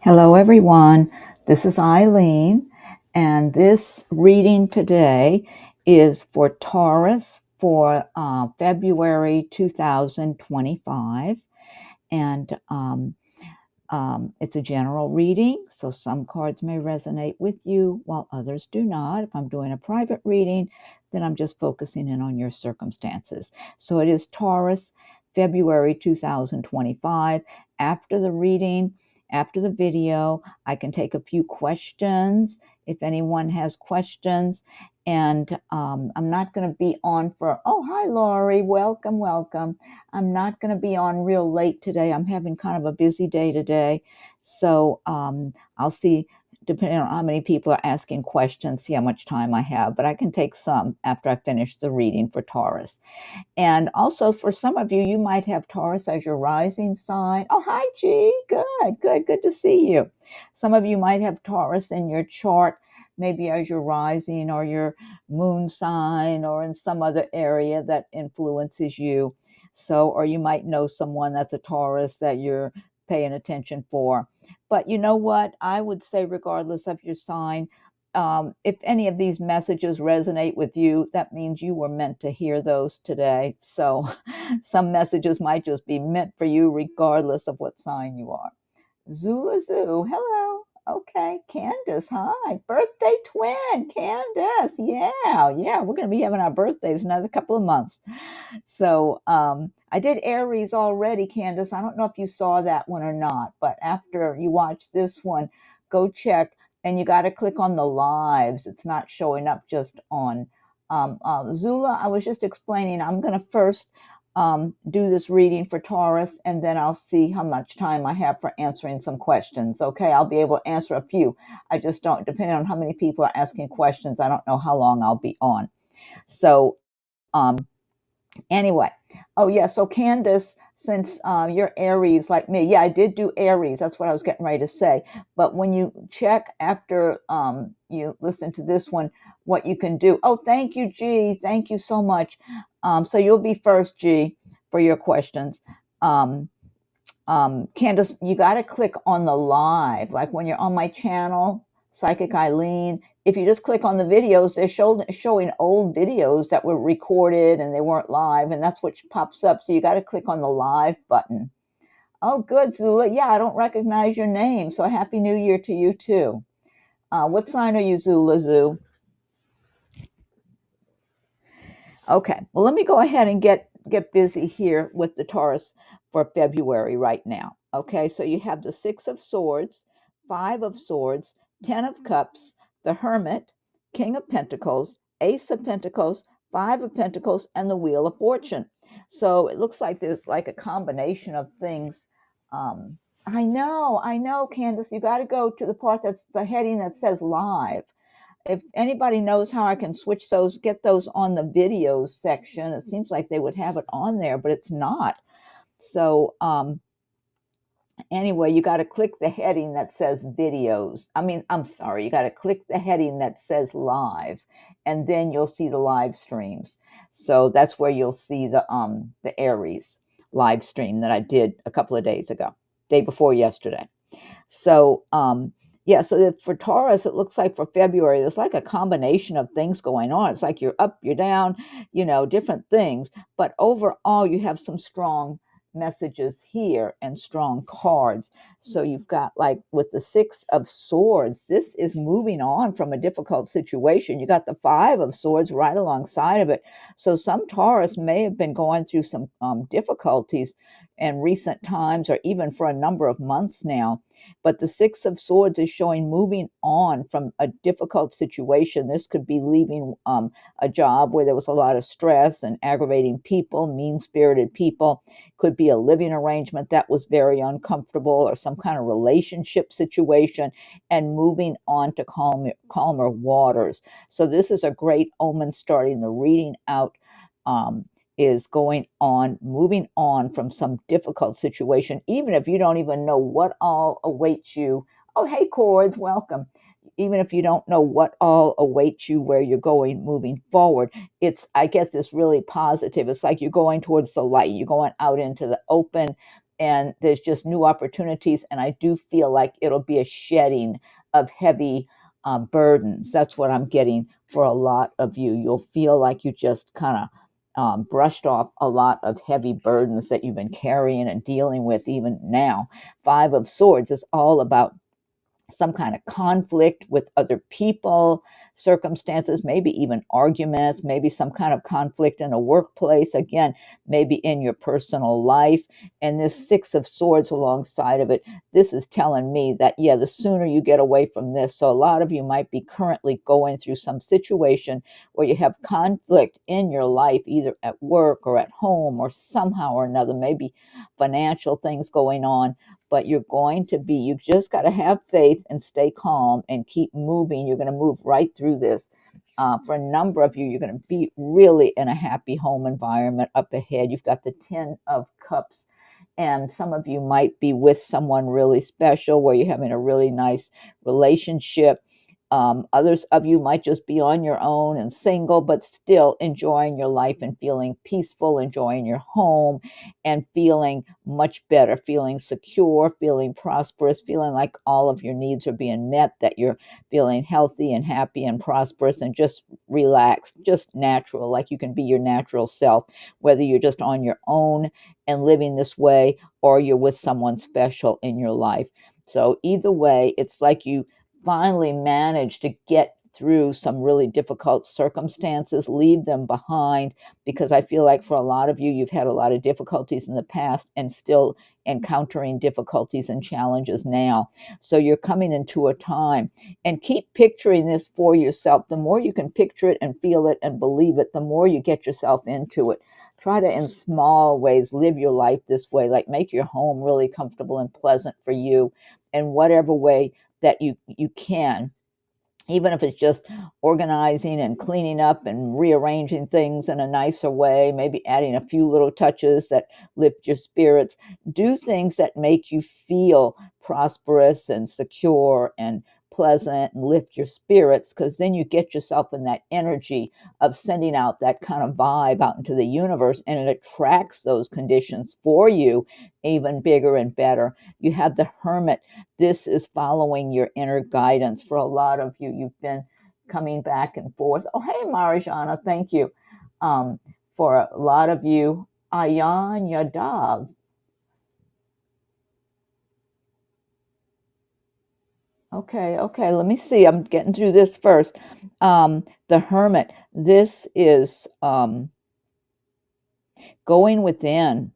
Hello, everyone. This is Eileen, and this reading today is for Taurus for February 2025. And it's a general reading, so some cards may resonate with you while others do not. If I'm doing a private reading, then I'm just focusing in on your circumstances. So it is Taurus, February 2025. After the reading, after the video, I can take a few questions if anyone has questions. And I'm not going to be on for, oh, hi, Laurie. Welcome, welcome. I'm not going to be on real late today. I'm having kind of a busy day today. So I'll see, depending on how many people are asking questions, see how much time I have. But I can take some after I finish the reading for Taurus. And also for some of you, you might have Taurus as your rising sign. Oh, hi, G. Good to see you. Some of you might have Taurus in your chart, maybe as your rising or your moon sign or in some other area that influences you. So, or you might know someone that's a Taurus that you're paying attention for. But you know what? I would say, regardless of your sign, if any of these messages resonate with you, that means you were meant to hear those today. So some messages might just be meant for you, regardless of what sign you are. Zula Zoo, hello. Okay, Candace, hi. Birthday twin, Candace. Yeah, we're going to be having our birthdays another couple of months. So I did Aries already, Candace. I don't know if you saw that one or not, but after you watch this one, go check. And you got to click on the lives. It's not showing up just on Zula. I was just explaining, I'm going to first do this reading for Taurus, and then I'll see how much time I have for answering some questions. Okay, I'll be able to answer a few. I just don't, depending on how many people are asking questions, I don't know how long I'll be on. So anyway, oh yeah, so Candace, since you're Aries like me, yeah, I did do Aries. That's what I was getting ready to say. But when you check after you listen to this one, what you can do. Oh, thank you, G. Thank you so much. So you'll be first, G, for your questions. Candace, you got to click on the live. Like when you're on my channel, Psychic Eileen, if you just click on the videos, they're showing old videos that were recorded and they weren't live, and that's what pops up. So you got to click on the live button. Oh, good, Zula. Yeah, I don't recognize your name. So Happy New Year to you, too. What sign are you, Zula Zoo? Okay, well, let me go ahead and get busy here with the Taurus for February right now. Okay, so you have the Six of Swords, Five of Swords, Ten of Cups, the Hermit, King of Pentacles, Ace of Pentacles, Five of Pentacles, and the Wheel of Fortune. So it looks like there's like a combination of things. I know, Candace, you got to go to the part that's the heading that says live. If anybody knows how I can switch those, get those on the videos section, it seems like they would have it on there, but it's not. So anyway, you got to click the heading that says videos. I'm sorry, you got to click the heading that says live, and then you'll see the live streams. So that's where you'll see the Aries live stream that I did a couple of days ago, day before yesterday. So yeah, so for Taurus, it looks like for February, there's like a combination of things going on. It's like you're up, you're down, different things. But overall, you have some strong messages here and strong cards. So you've got, like, with the Six of Swords, this is moving on from a difficult situation. You got the Five of Swords right alongside of it. So some Taurus may have been going through some difficulties in recent times, or even for a number of months now. But the Six of Swords is showing moving on from a difficult situation. This could be leaving a job where there was a lot of stress and aggravating people, mean-spirited people. Could be a living arrangement that was very uncomfortable, or some kind of relationship situation, and moving on to calmer waters. So this is a great omen starting the reading out. Is going on, moving on from some difficult situation, even if you don't even know what all awaits you. Oh, hey, Cords, welcome. Even if you don't know what all awaits you, where you're going moving forward, I get this really positive. It's like you're going towards the light. You're going out into the open, and there's just new opportunities. And I do feel like it'll be a shedding of heavy burdens. That's what I'm getting for a lot of you. You'll feel like you just kind of brushed off a lot of heavy burdens that you've been carrying and dealing with even now. Five of Swords is all about some kind of conflict with other people, circumstances, maybe even arguments, maybe some kind of conflict in a workplace, again, maybe in your personal life. And this Six of Swords alongside of it, this is telling me that, yeah, the sooner you get away from this. So a lot of you might be currently going through some situation where you have conflict in your life, either at work or at home or somehow or another, maybe financial things going on, but you're going to be, you just got to have faith and stay calm and keep moving. You're going to move right through this. For a number of you, you're going to be really in a happy home environment up ahead. You've got the 10 of Cups, and some of you might be with someone really special where you're having a really nice relationship. Others of you might just be on your own and single, but still enjoying your life and feeling peaceful, enjoying your home and feeling much better, feeling secure, feeling prosperous, feeling like all of your needs are being met, that you're feeling healthy and happy and prosperous and just relaxed, just natural, like you can be your natural self, whether you're just on your own and living this way or you're with someone special in your life. So either way, it's like you finally manage to get through some really difficult circumstances, leave them behind, because I feel like for a lot of you, you've had a lot of difficulties in the past and still encountering difficulties and challenges now. So you're coming into a time, and keep picturing this for yourself. The more you can picture it and feel it and believe it, the more you get yourself into it. Try to, in small ways, live your life this way, like make your home really comfortable and pleasant for you in whatever way that you can, even if it's just organizing and cleaning up and rearranging things in a nicer way, maybe adding a few little touches that lift your spirits. Do things that make you feel prosperous and secure and pleasant and lift your spirits, because then you get yourself in that energy of sending out that kind of vibe out into the universe, and it attracts those conditions for you even bigger and better. You have the Hermit. This is following your inner guidance. For a lot of you, you've been coming back and forth. Oh, hey, Marjana, thank you. For a lot of you, Ayan Yadav. Okay, let me see. I'm getting through this first. The Hermit. This is going within,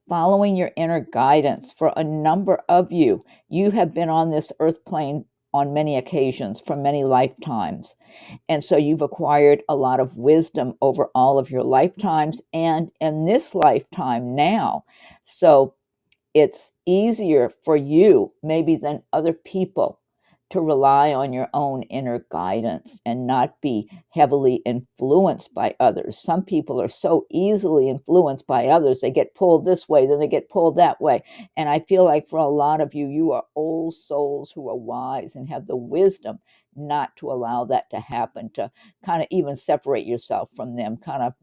following your inner guidance. For a number of you, you have been on this earth plane on many occasions for many lifetimes. And so you've acquired a lot of wisdom over all of your lifetimes and in this lifetime now. So it's easier for you maybe than other people to rely on your own inner guidance and not be heavily influenced by others. Some people are so easily influenced by others. They get pulled this way, then they get pulled that way. And I feel like for a lot of you, you are old souls who are wise and have the wisdom not to allow that to happen, to kind of even separate yourself from them, kind of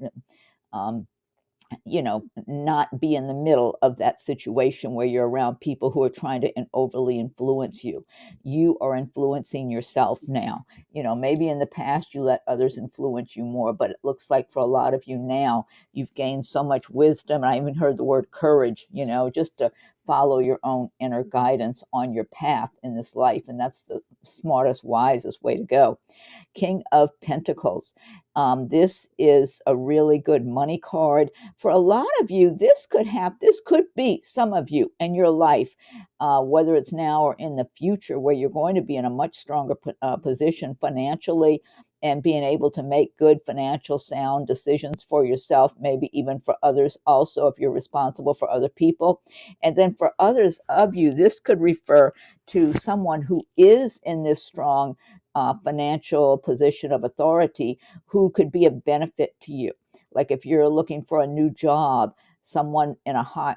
not be in the middle of that situation where you're around people who are trying to overly influence you. You are influencing yourself now. Maybe in the past you let others influence you more, but it looks like for a lot of you now, you've gained so much wisdom. I even heard the word courage, just to follow your own inner guidance on your path in this life. And that's the smartest, wisest way to go. King of Pentacles. This is a really good money card. For a lot of you, this could be some of you in your life, whether it's now or in the future, where you're going to be in a much stronger position financially and being able to make good financial sound decisions for yourself, maybe even for others also, if you're responsible for other people. And then for others of you, this could refer to someone who is in this strong financial position of authority who could be a benefit to you. Like if you're looking for a new job, someone in a high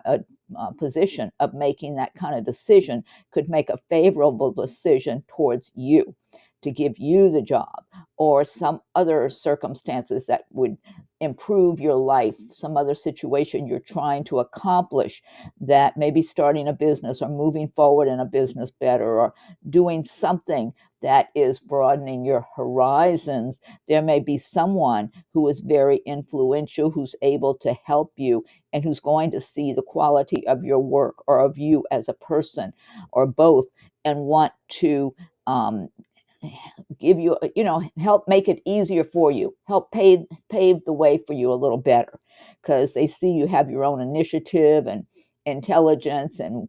position of making that kind of decision could make a favorable decision towards you to give you the job, or some other circumstances that would improve your life, some other situation you're trying to accomplish, that maybe starting a business or moving forward in a business better or doing something that is broadening your horizons. There may be someone who is very influential, who's able to help you, and who's going to see the quality of your work or of you as a person or both, and want to give you, help make it easier for you, help pave the way for you a little better, because they see you have your own initiative and intelligence and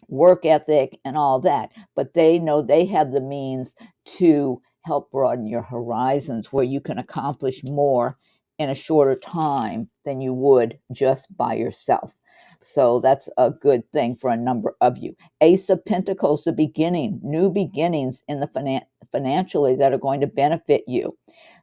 work ethic and all that, but they know they have the means to help broaden your horizons, where you can accomplish more in a shorter time than you would just by yourself. So that's a good thing for a number of you. Ace of Pentacles, the beginning, new beginnings in the financially that are going to benefit you.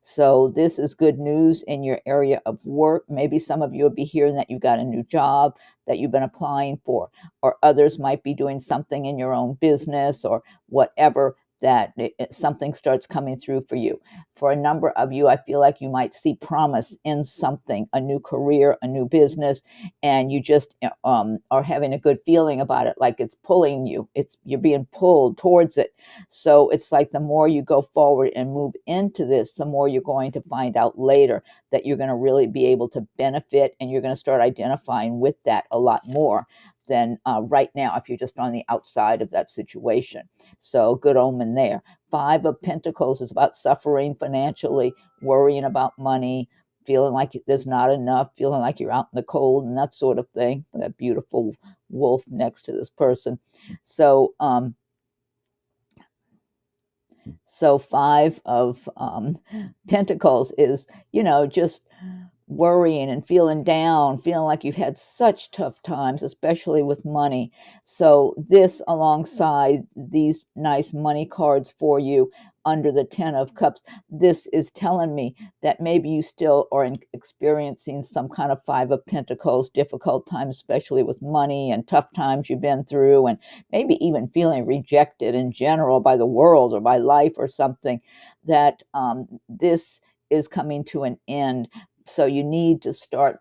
So this is good news in your area of work. Maybe some of you will be hearing that you've got a new job that you've been applying for, or others might be doing something in your own business or whatever, that something starts coming through for you. For a number of you, I feel like you might see promise in something, a new career, a new business, and you just are having a good feeling about it, like it's pulling you. You're being pulled towards it. So it's like the more you go forward and move into this, the more you're going to find out later that you're going to really be able to benefit, and you're going to start identifying with that a lot more than right now if you're just on the outside of that situation. So good omen there. Five of Pentacles is about suffering financially, worrying about money, feeling like there's not enough, feeling like you're out in the cold and that sort of thing. That beautiful wolf next to this person. So Five of Pentacles is, just worrying and feeling down, feeling like you've had such tough times, especially with money. So this, alongside these nice money cards for you under the 10 of Cups, this is telling me that maybe you still are experiencing some kind of Five of Pentacles, difficult times, especially with money, and tough times you've been through, and maybe even feeling rejected in general by the world or by life or something, that this is coming to an end. So you need to start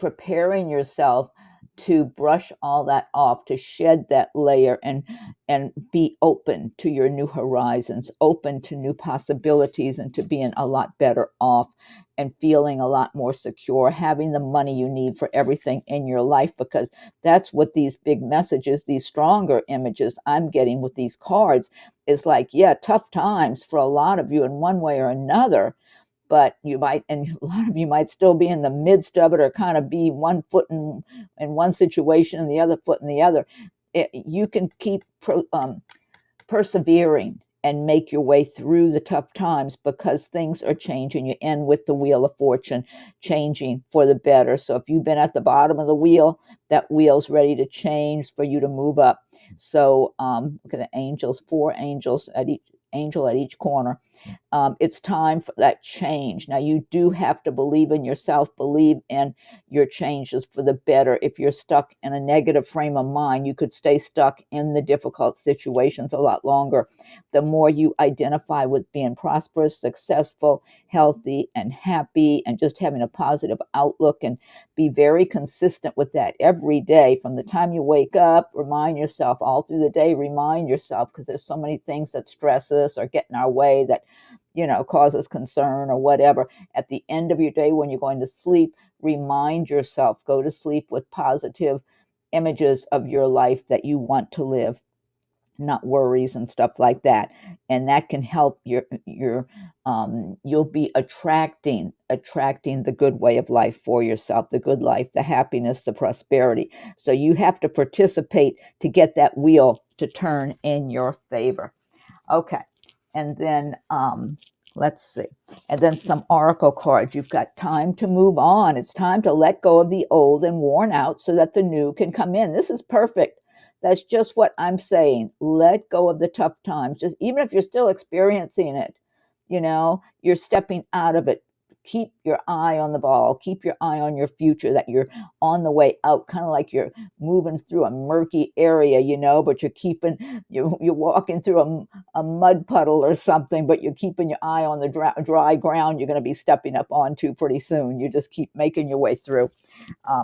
preparing yourself to brush all that off, to shed that layer, and be open to your new horizons, open to new possibilities, and to being a lot better off and feeling a lot more secure, having the money you need for everything in your life, because that's what these big messages, these stronger images I'm getting with these cards, is like, yeah, tough times for a lot of you in one way or another, but you might, and a lot of you might still be in the midst of it, or kind of be one foot in one situation and the other foot in the other. You can keep persevering and make your way through the tough times, because things are changing. You end with the Wheel of Fortune changing for the better. So if you've been at the bottom of the wheel, that wheel's ready to change for you to move up. So look at the angels, 4 angels at each angel at each corner. It's time for that change. Now, you do have to believe in yourself, believe in your changes for the better. If you're stuck in a negative frame of mind, you could stay stuck in the difficult situations a lot longer. The more you identify with being prosperous, successful, healthy, and happy, and just having a positive outlook, and be very consistent with that every day. From the time you wake up, remind yourself, all through the day, remind yourself, because there's so many things that stress us or get in our way, that causes concern or whatever. At the end of your day, when you're going to sleep, remind yourself, go to sleep with positive images of your life that you want to live, not worries and stuff like that. And that can help you'll be attracting the good way of life for yourself, the good life, the happiness, the prosperity. So you have to participate to get that wheel to turn in your favor. Okay. And then let's see. And then some oracle cards. You've got time to move on. It's time to let go of the old and worn out so that the new can come in. This is perfect. That's just what I'm saying. Let go of the tough times. Just even if you're still experiencing it, you're stepping out of it. keep your eye on the ball, keep your eye on your future, that you're on the way out, kind of like you're moving through a murky area, you know, but you're walking through a mud puddle or something, but you're keeping your eye on the dry ground you're going to be stepping up onto pretty soon. You just keep making your way through.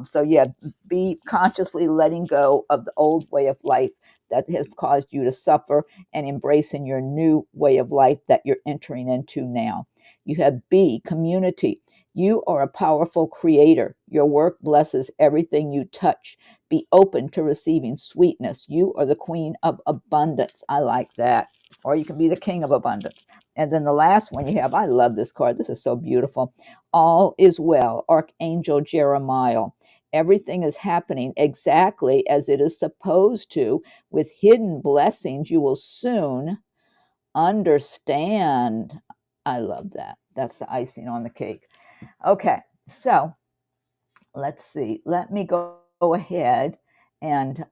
So yeah, be consciously letting go of the old way of life that has caused you to suffer, and embracing your new way of life that you're entering into now. You have B, community. You are a powerful creator. Your work blesses everything you touch. Be open to receiving sweetness. You are the queen of abundance. I like that. Or you can be the king of abundance. And then the last one you have, I love this card. This is so beautiful. All is well. Archangel Jeremiah. Everything is happening exactly as it is supposed to. With hidden blessings, you will soon understand. I love that. That's the icing on the cake. Okay, so let's see. Let me go ahead and,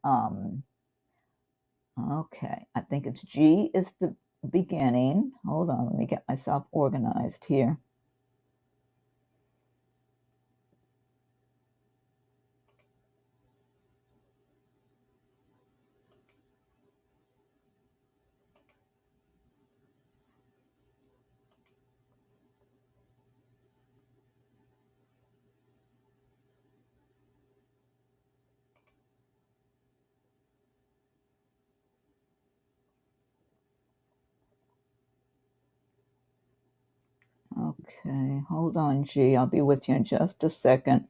okay, I think it's G is the beginning. Hold on, let me get myself organized here. Okay, hold on, G. I'll be with you in just a second.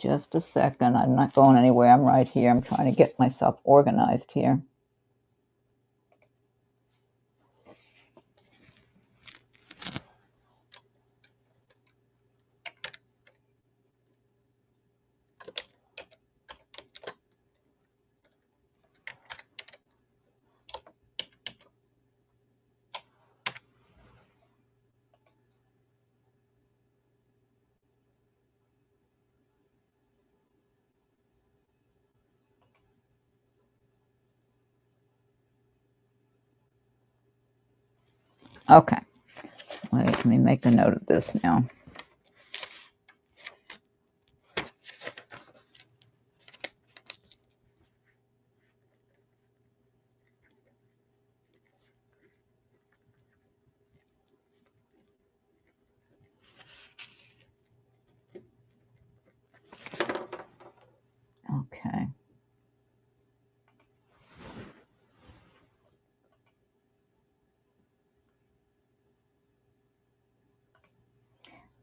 Just a second. I'm not going anywhere. I'm right here. I'm trying to get myself organized here. Okay. Wait, let me make a note of this now. Okay.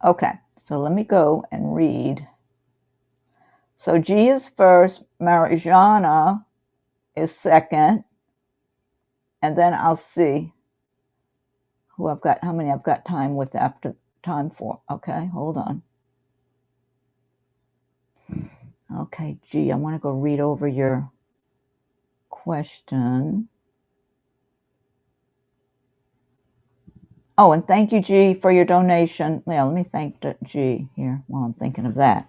Okay, so let me go and read. So G is first, Marijana is second, and then I'll see who I've got, how many I've got time with after time for. Okay, hold on. Okay, G, I want to go read over your question. Oh, and thank you, G, for your donation. Yeah, let me thank G here while I'm thinking of that.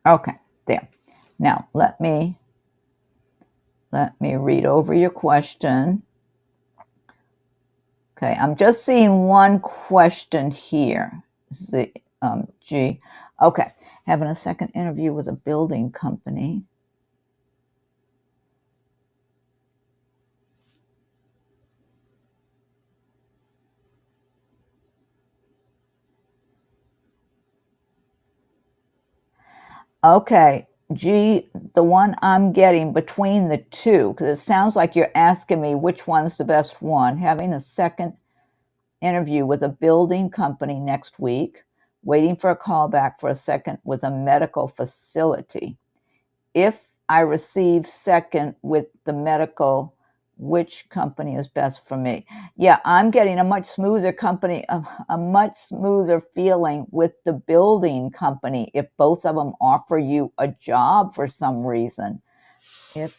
Okay, there. Now, let me read over your question. Okay, I'm just seeing one question here. G. Okay, having a second interview with a building company. Okay, G, the one I'm getting between the two, because it sounds like you're asking me which one's the best one. Having a second interview with a building company next week, waiting for a call back for a second with a medical facility. If I receive second with the medical, which company is best for me? Yeah, I'm getting a much smoother company, a much smoother feeling with the building company if both of them offer you a job for some reason. If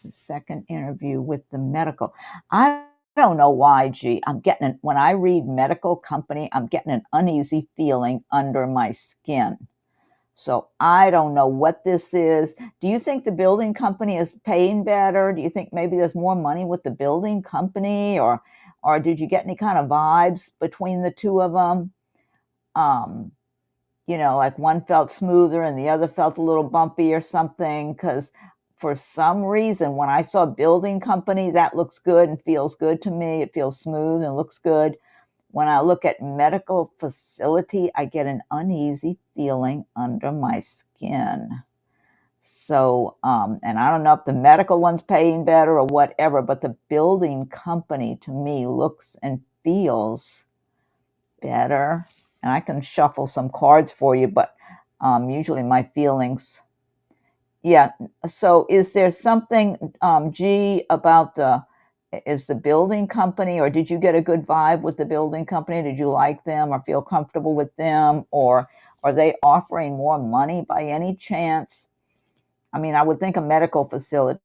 the second interview with the medical, I don't know why, G. I'm getting when I read medical company, I'm getting an uneasy feeling under my skin. So I don't know what this is. Do you think the building company is paying better? Do you think maybe there's more money with the building company, or did you get any kind of vibes between the two of them? Like one felt smoother and the other felt a little bumpy or something. Because for some reason, when I saw building company, that looks good and feels good to me. It feels smooth and looks good. When I look at medical facility, I get an uneasy feeling under my skin. So, and I don't know if the medical one's paying better or whatever, but the building company to me looks and feels better. And I can shuffle some cards for you, but usually my feelings. Yeah. So is there something, G, about is the building company, or did you get a good vibe with the building company? Did you like them or feel comfortable with them, or are they offering more money by any chance? I mean, I would think a medical facility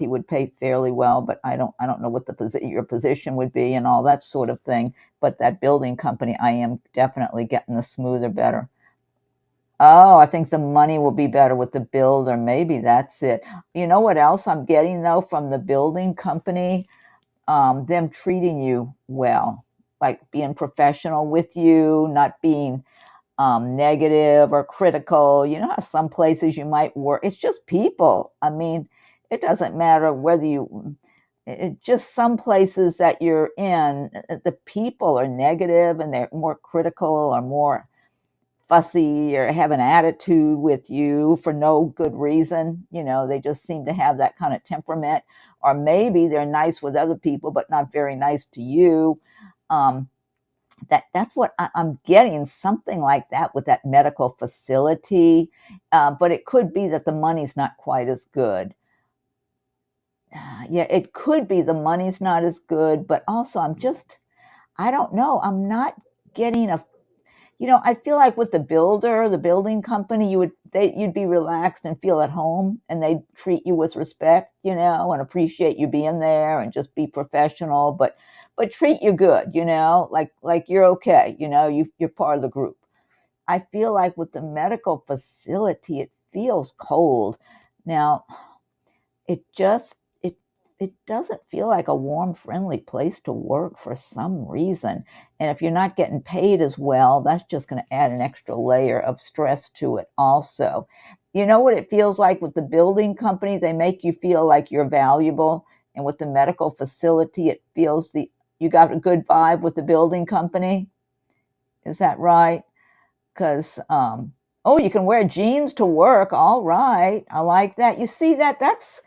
would pay fairly well, but I don't know what your position would be and all that sort of thing. But that building company, I am definitely getting the smoother better. Oh, I think the money will be better with the builder. Maybe that's it. You know what else I'm getting though from the building company? Them treating you well, like being professional with you, not being negative or critical. You know how some places you might work, it's just people. I mean, it doesn't matter whether just some places that you're in, the people are negative and they're more critical or more fussy or have an attitude with you for no good reason. They just seem to have that kind of temperament. Or maybe they're nice with other people, but not very nice to you. That's what I'm getting, something like that with that medical facility. But it could be that the money's not quite as good. Yeah, it could be the money's not as good, but also I don't know. I'm not getting I feel like with the building company, you'd be relaxed and feel at home, and they'd treat you with respect, and appreciate you being there and just be professional, but treat you good, like you're okay, you're part of the group. I feel like with the medical facility, it feels cold. Now, it just it doesn't feel like a warm, friendly place to work for some reason. And if you're not getting paid as well, that's just going to add an extra layer of stress to it also. You know what it feels like with the building company? They make you feel like you're valuable. And with the medical facility, it feels you got a good vibe with the building company. Is that right? Because oh, you can wear jeans to work. All right, I like that. You see that's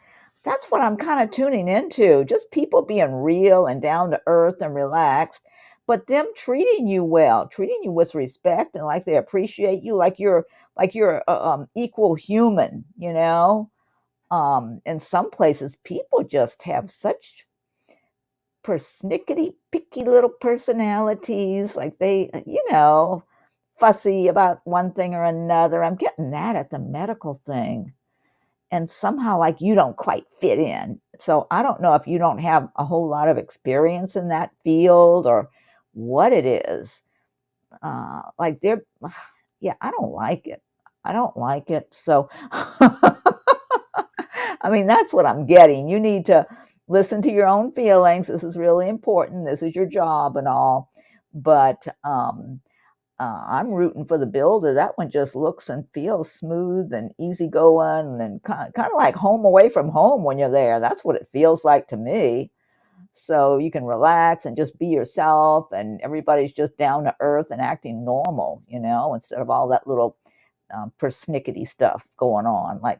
what I'm kind of tuning into. Just people being real and down to earth and relaxed, but them treating you well, treating you with respect, and like they appreciate you, like you're equal human. In some places, people just have such persnickety, picky little personalities. Like they fussy about one thing or another. I'm getting that at the medical thing. And somehow, like, you don't quite fit in. So I don't know if you don't have a whole lot of experience in that field or what it is. Like, yeah, I don't like it. I don't like it. So I mean, that's what I'm getting. You need to listen to your own feelings. This is really important. This is your job and all. But I'm rooting for the builder. That one just looks and feels smooth and easygoing and kind of like home away from home when you're there. That's what it feels like to me. So you can relax and just be yourself, and everybody's just down to earth and acting normal, instead of all that little persnickety stuff going on. Like,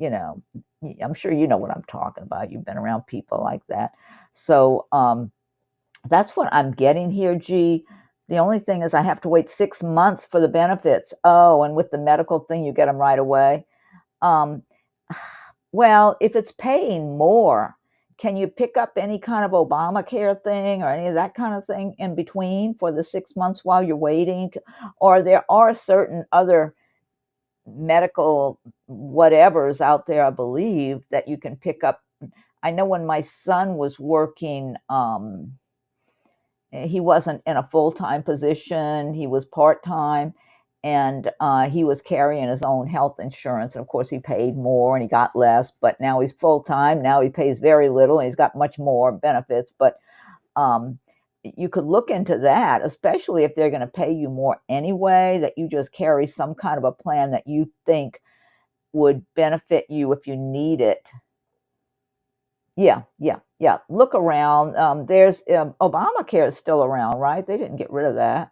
I'm sure you know what I'm talking about. You've been around people like that. So that's what I'm getting here, G. The only thing is I have to wait 6 months for the benefits. Oh, and with the medical thing, you get them right away. Um, well, if it's paying more, can you pick up any kind of Obamacare thing or any of that kind of thing in between for the 6 months while you're waiting? Or there are certain other medical whatevers out there, I believe, that you can pick up. I know when my son was working, he wasn't in a full-time position, he was part-time, and he was carrying his own health insurance. And of course, he paid more and he got less, but now he's full-time. Now he pays very little and he's got much more benefits. But you could look into that, especially if they're going to pay you more anyway, that you just carry some kind of a plan that you think would benefit you if you need it. Yeah. Look around. There's Obamacare is still around, right? They didn't get rid of that.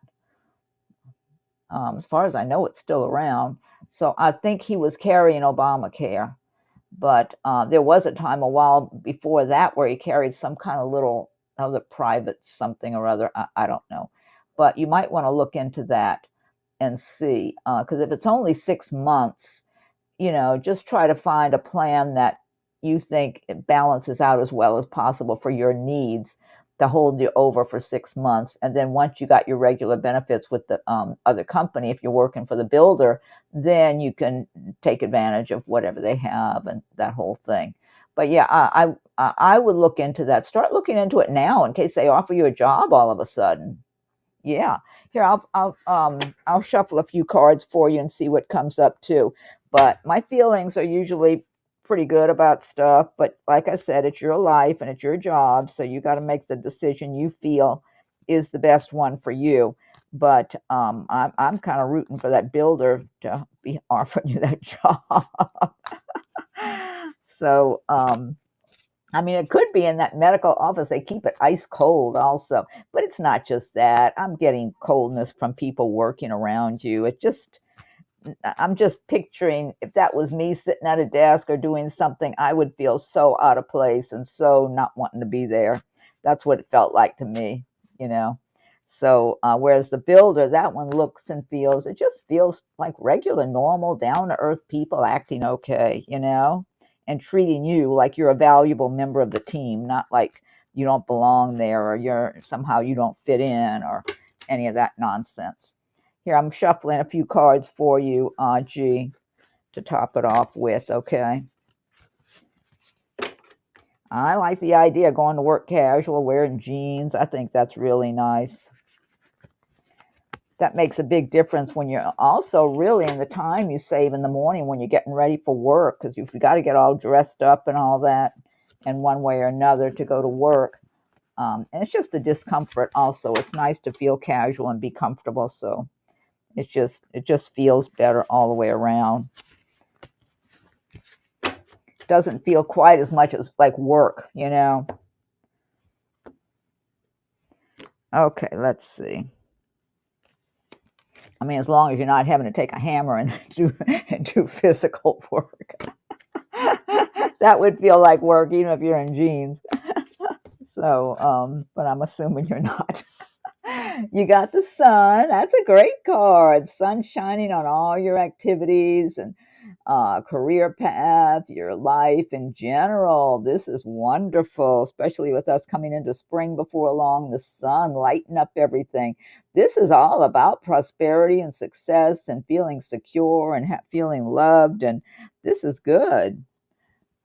As far as I know, it's still around. So I think he was carrying Obamacare. But there was a time a while before that where he carried some kind of little, that was a private something or other. I don't know. But you might want to look into that and see. Because if it's only 6 months, just try to find a plan that you think it balances out as well as possible for your needs to hold you over for 6 months. And then once you got your regular benefits with the other company, if you're working for the builder, then you can take advantage of whatever they have and that whole thing. But yeah, I would look into that. Start looking into it now in case they offer you a job all of a sudden. Yeah. Here, I'll shuffle a few cards for you and see what comes up too. But my feelings are usually pretty good about stuff. But like I said, it's your life and it's your job, so you got to make the decision you feel is the best one for you. But I'm kind of rooting for that builder to be offering you that job. So I mean, it could be in that medical office. They keep it ice cold also, but it's not just that. I'm getting coldness from people working around you. I'm just picturing if that was me sitting at a desk or doing something, I would feel so out of place and so not wanting to be there. That's what it felt like to me, So, whereas the builder, that one looks and feels, it just feels like regular, normal, down to earth people acting okay, and treating you like you're a valuable member of the team, not like you don't belong there or you don't fit in or any of that nonsense. Here, I'm shuffling a few cards for you, G, to top it off with, okay? I like the idea of going to work casual, wearing jeans. I think that's really nice. That makes a big difference when you're also really in the time you save in the morning when you're getting ready for work, because you've got to get all dressed up and all that in one way or another to go to work. And it's just the discomfort also. It's nice to feel casual and be comfortable, so it just feels better all the way around. Doesn't feel quite as much as like work, Okay, let's see. I mean, as long as you're not having to take a hammer and do physical work. That would feel like work, even if you're in jeans. So, but I'm assuming you're not. You got the sun. That's a great card. Sun shining on all your activities and career path, your life in general. This is wonderful, especially with us coming into spring before long, the sun lighting up everything. This is all about prosperity and success and feeling secure and feeling loved. And this is good.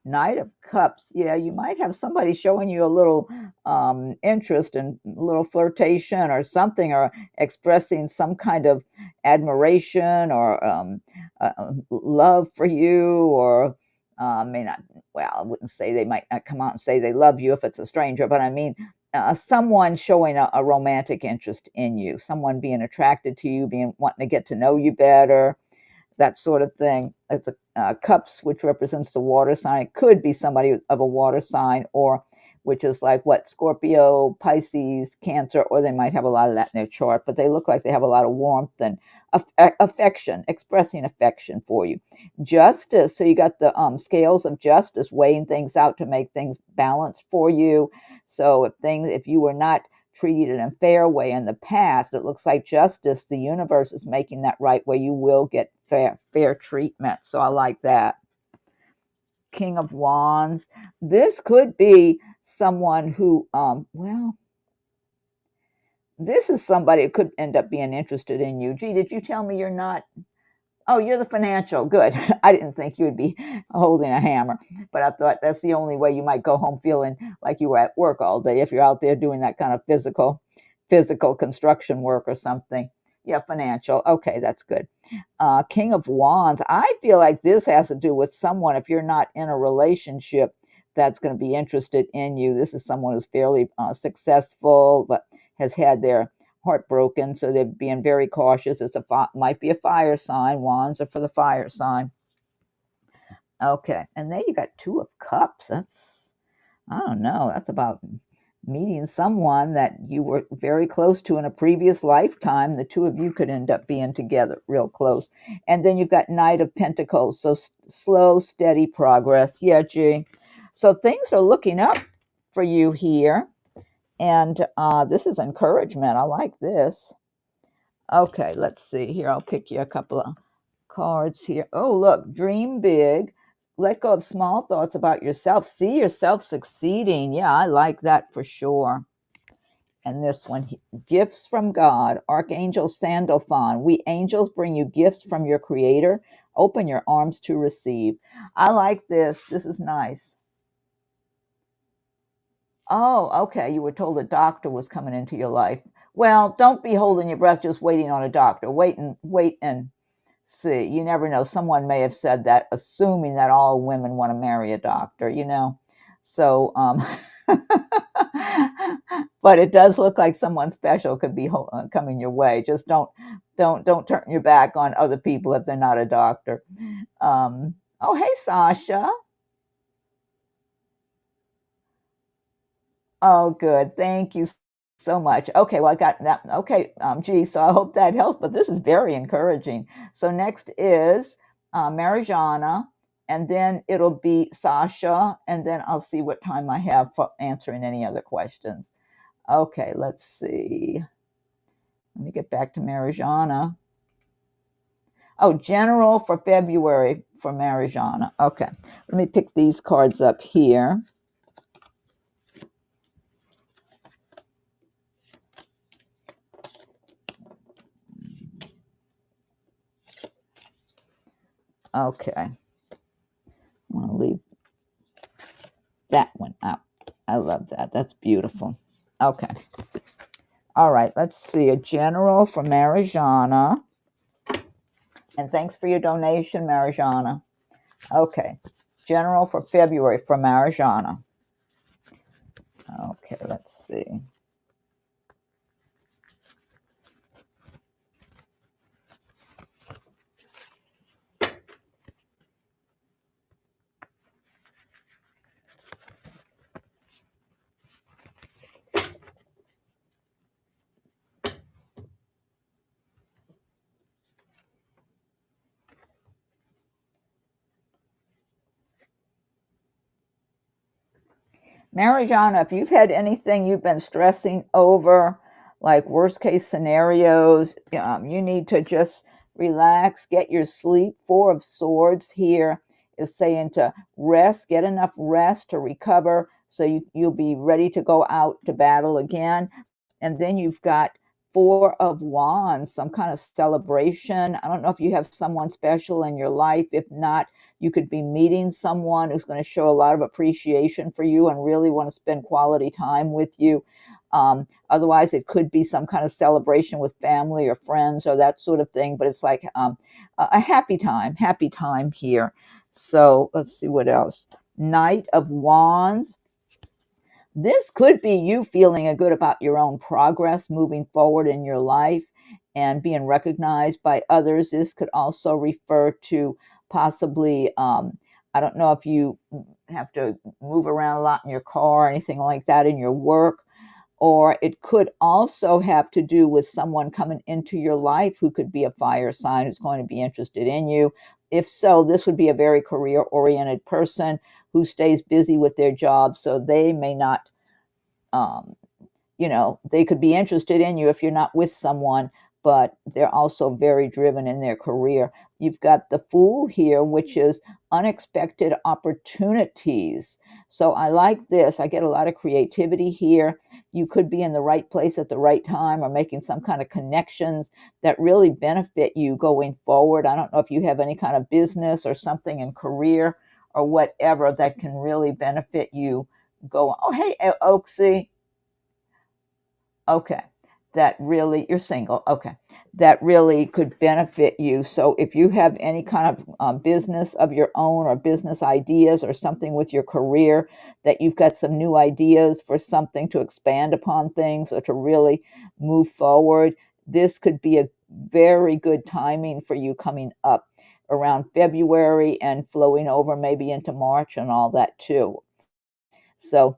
Knight of Cups. Yeah, you might have somebody showing you a little interest and a little flirtation or something, or expressing some kind of admiration or love for you, or may not, well, I wouldn't say they might not come out and say they love you if it's a stranger, but I mean, someone showing a romantic interest in you, someone being attracted to you, being wanting to get to know you better, that sort of thing. It's a cups, which represents the water sign. It could be somebody of a water sign, or which is like what, Scorpio, Pisces, Cancer, or they might have a lot of that in their chart, but they look like they have a lot of warmth and affection, expressing affection for you. Justice, so you got the scales of justice, weighing things out to make things balanced for you. So if you were not treated in a fair way in the past, it looks like justice, the universe is making that right, where you will get fair treatment. So I like that. King of Wands. This could be someone who, well, this is somebody who could end up being interested in you. Gee, did you tell me you're not? Oh, you're the financial. Good. I didn't think you would be holding a hammer, but I thought that's the only way you might go home feeling like you were at work all day, if you're out there doing that kind of physical construction work or something. Yeah, financial. Okay, that's good. King of Wands. I feel like this has to do with someone, if you're not in a relationship, that's going to be interested in you. This is someone who's fairly successful, but has had their heart broken, so they're being very cautious. Might be a fire sign. Wands are for the fire sign. Okay, and there you got Two of Cups. That's, I don't know, that's about meeting someone that you were very close to in a previous lifetime. The two of you could end up being together real close. And then you've got Knight of Pentacles, so slow, steady progress. Yeah, gee. So things are looking up for you here. And this is encouragement. I like this. Okay, let's see here. I'll pick you a couple of cards here. Oh, look, dream big. Let go of small thoughts about yourself. See yourself succeeding. Yeah, I like that for sure. And this one, gifts from God. Archangel Sandalphon. We angels bring you gifts from your creator. Open your arms to receive. I like this. This is nice. Oh, okay. You were told a doctor was coming into your life. Well, don't be holding your breath just waiting on a doctor. Wait and see. You never know. Someone may have said that, assuming that all women want to marry a doctor, So, but it does look like someone special could be coming your way. Just don't turn your back on other people if they're not a doctor. Oh, hey, Sasha. Oh, good. Thank you so much. Okay, well, I got that. Okay, gee, so I hope that helps, but this is very encouraging. So next is Marijana, and then it'll be Sasha, and then I'll see what time I have for answering any other questions. Okay, let's see. Let me get back to Marijana. Oh, general for February for Marijana. Okay, let me pick these cards up here. Okay. I want to leave that one out. I love that. That's beautiful. Okay. All right. Let's see. A general for Marijana. And thanks for your donation, Marijana. Okay. General for February for Marijana. Okay. Let's see. Marijana, if you've had anything you've been stressing over, like worst case scenarios, you need to just relax, get your sleep. Four of Swords here is saying to rest, get enough rest to recover so you'll be ready to go out to battle again. And then you've got Four of Wands, some kind of celebration. I don't know if you have someone special in your life. If not, you could be meeting someone who's going to show a lot of appreciation for you and really want to spend quality time with you. Otherwise, it could be some kind of celebration with family or friends or that sort of thing. But it's like a happy time here. So let's see what else. Knight of Wands. This could be you feeling good about your own progress moving forward in your life and being recognized by others. This could also refer to possibly, I don't know if you have to move around a lot in your car or anything like that in your work, or it could also have to do with someone coming into your life who could be a fire sign who's going to be interested in you. If so, this would be a very career oriented person who stays busy with their job, so they may not, um, they could be interested in you if you're not with someone, but they're also very driven in their career. You've got the Fool here, which is unexpected opportunities. So I like this. I get a lot of creativity here. You could be in the right place at the right time or making some kind of connections that really benefit you going forward. I don't know if you have any kind of business or something in career or whatever that can really benefit you. Oh, hey, Oaksy. Okay. You're single. Okay. That really could benefit you. So if you have any kind of business of your own or business ideas or something with your career, that you've got some new ideas for something to expand upon things or to really move forward, this could be a very good timing for you coming up around February and flowing over maybe into March and all that too. So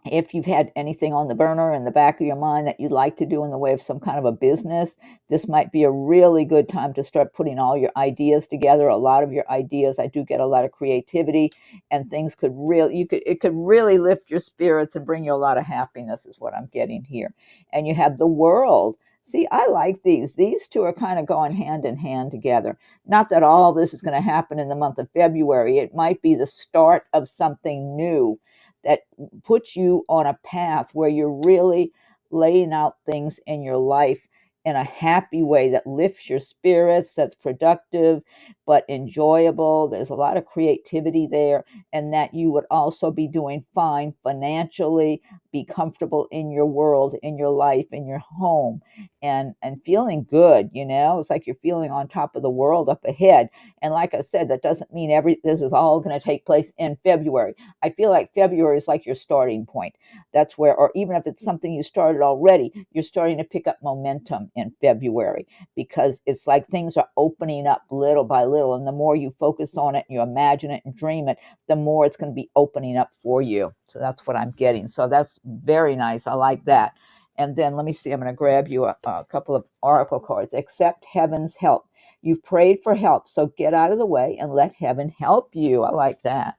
if you've had anything on the burner in the back of your mind that you'd like to do in the way of some kind of a business, this might be a really good time to start putting all your ideas together. A lot of your ideas, I do get a lot of creativity, and things it could really lift your spirits and bring you a lot of happiness is what I'm getting here. And you have the World. See, I like these. These two are kind of going hand in hand together. Not that all this is going to happen in the month of February. It might be the start of something new that puts you on a path where you're really laying out things in your life in a happy way that lifts your spirits, that's productive but enjoyable. There's a lot of creativity there, and that you would also be doing fine financially, be comfortable in your world, in your life, in your home, and feeling good. It's like you're feeling on top of the world up ahead. And like I said, that doesn't mean this is all going to take place in February. I feel like February is like your starting point. That's where, or even if it's something you started already, you're starting to pick up momentum in February, because it's like things are opening up little by little. And the more you focus on it, and you imagine it and dream it, the more it's going to be opening up for you. So that's what I'm getting. So that's very nice. I like that. And then let me see, I'm going to grab you a couple of oracle cards. Accept heaven's help. You've prayed for help, so get out of the way and let heaven help you. I like that.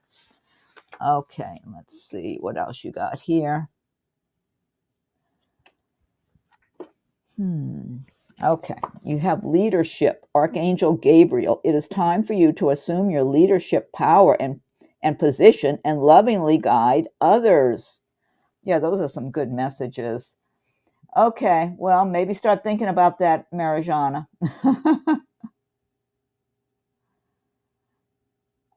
Okay, let's see what else you got here. Okay, you have leadership, Archangel Gabriel. It is time for you to assume your leadership power and position and lovingly guide others. Yeah, those are some good messages. Okay, well, maybe start thinking about that, Marijana.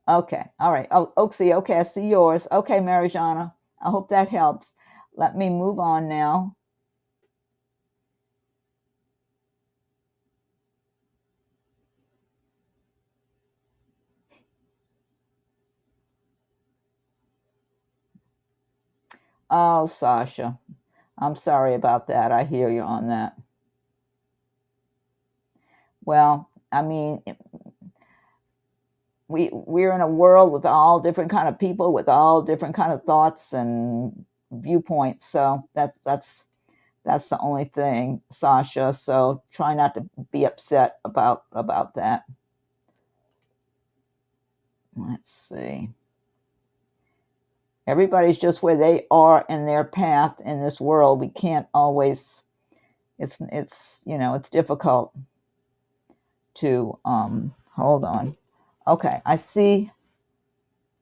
Okay, all right. Oh, Oaksy, okay, I see yours. Okay, Marijana, I hope that helps. Let me move on now. Oh, Sasha, I'm sorry about that. I hear you on that. Well, I mean, we're in a world with all different kind of people with all different kind of thoughts and viewpoints. So that's the only thing, Sasha. So try not to be upset about that. Let's see. Everybody's just where they are in their path in this world. We can't always. It's difficult to hold on. Okay, I see.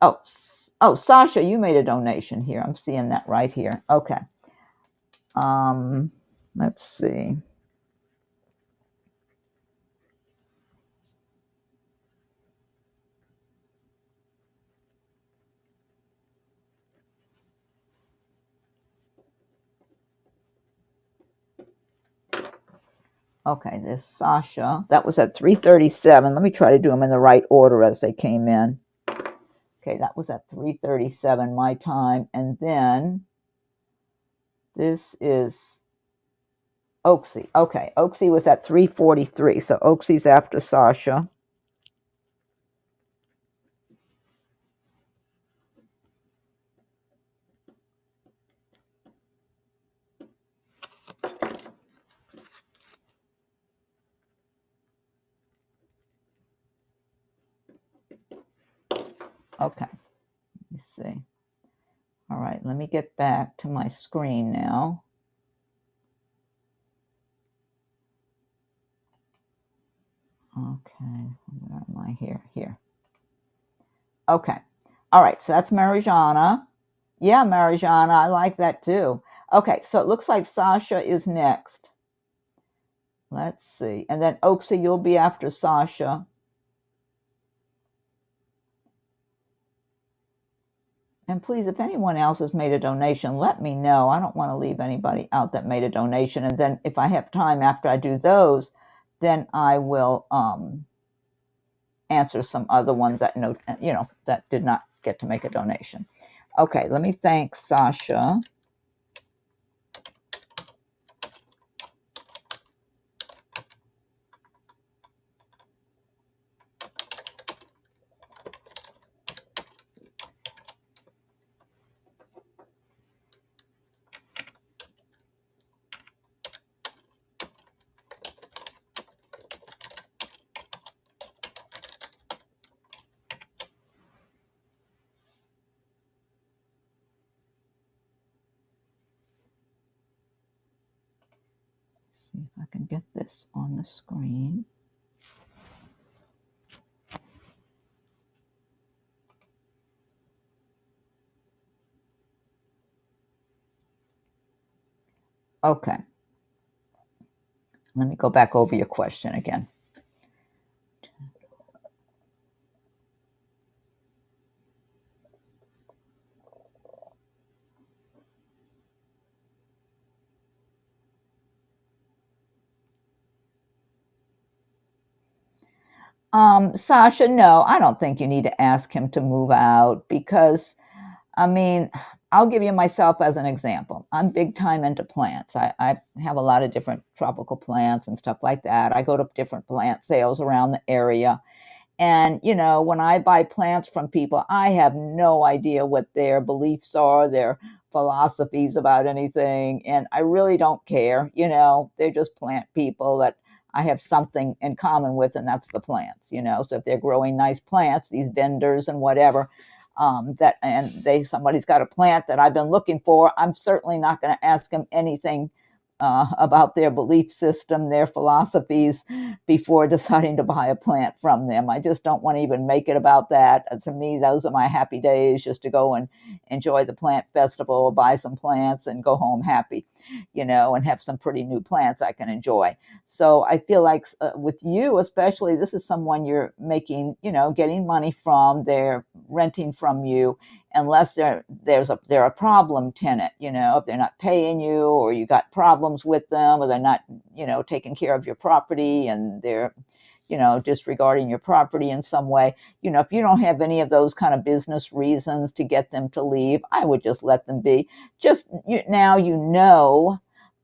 Oh, Sasha, you made a donation here. I'm seeing that right here. Okay. Let's see. Okay, this Sasha. That was at 3:37. Let me try to do them in the right order as they came in. Okay, that was at 3:37 my time. And then this is Oaksy. Okay, Oaksy was at 3:43. So Oaksy's after Sasha. Okay, let me see. All right, let me get back to my screen now. Okay, where am I here? Here. Okay. All right, so that's Marijana. Yeah, Marijana, I like that too. Okay, so it looks like Sasha is next. Let's see. And then Oaksy, you'll be after Sasha. And please, if anyone else has made a donation, let me know. I don't want to leave anybody out that made a donation. And then if I have time after I do those, then I will answer some other ones that that did not get to make a donation. Okay, let me thank Sasha. See if I can get this on the screen. Okay. Let me go back over your question again. Sasha, no, I don't think you need to ask him to move out because, I mean, I'll give you myself as an example. I'm big time into plants. I have a lot of different tropical plants and stuff like that. I go to different plant sales around the area. And, when I buy plants from people, I have no idea what their beliefs are, their philosophies about anything. And I really don't care. They're just plant people that I have something in common with, and that's the plants, So if they're growing nice plants, these vendors and whatever, somebody's got a plant that I've been looking for, I'm certainly not going to ask them anything about their belief system, their philosophies before deciding to buy a plant from them. I just don't want to even make it about that. To me, those are my happy days, just to go and enjoy the plant festival, buy some plants and go home happy, and have some pretty new plants I can enjoy. So I feel like with you, especially, this is someone you're making, getting money from, they're renting from you, unless they're a problem tenant, if they're not paying you, or you got problems with them, or they're not, taking care of your property, and they're, disregarding your property in some way. If you don't have any of those kind of business reasons to get them to leave, I would just let them be. Now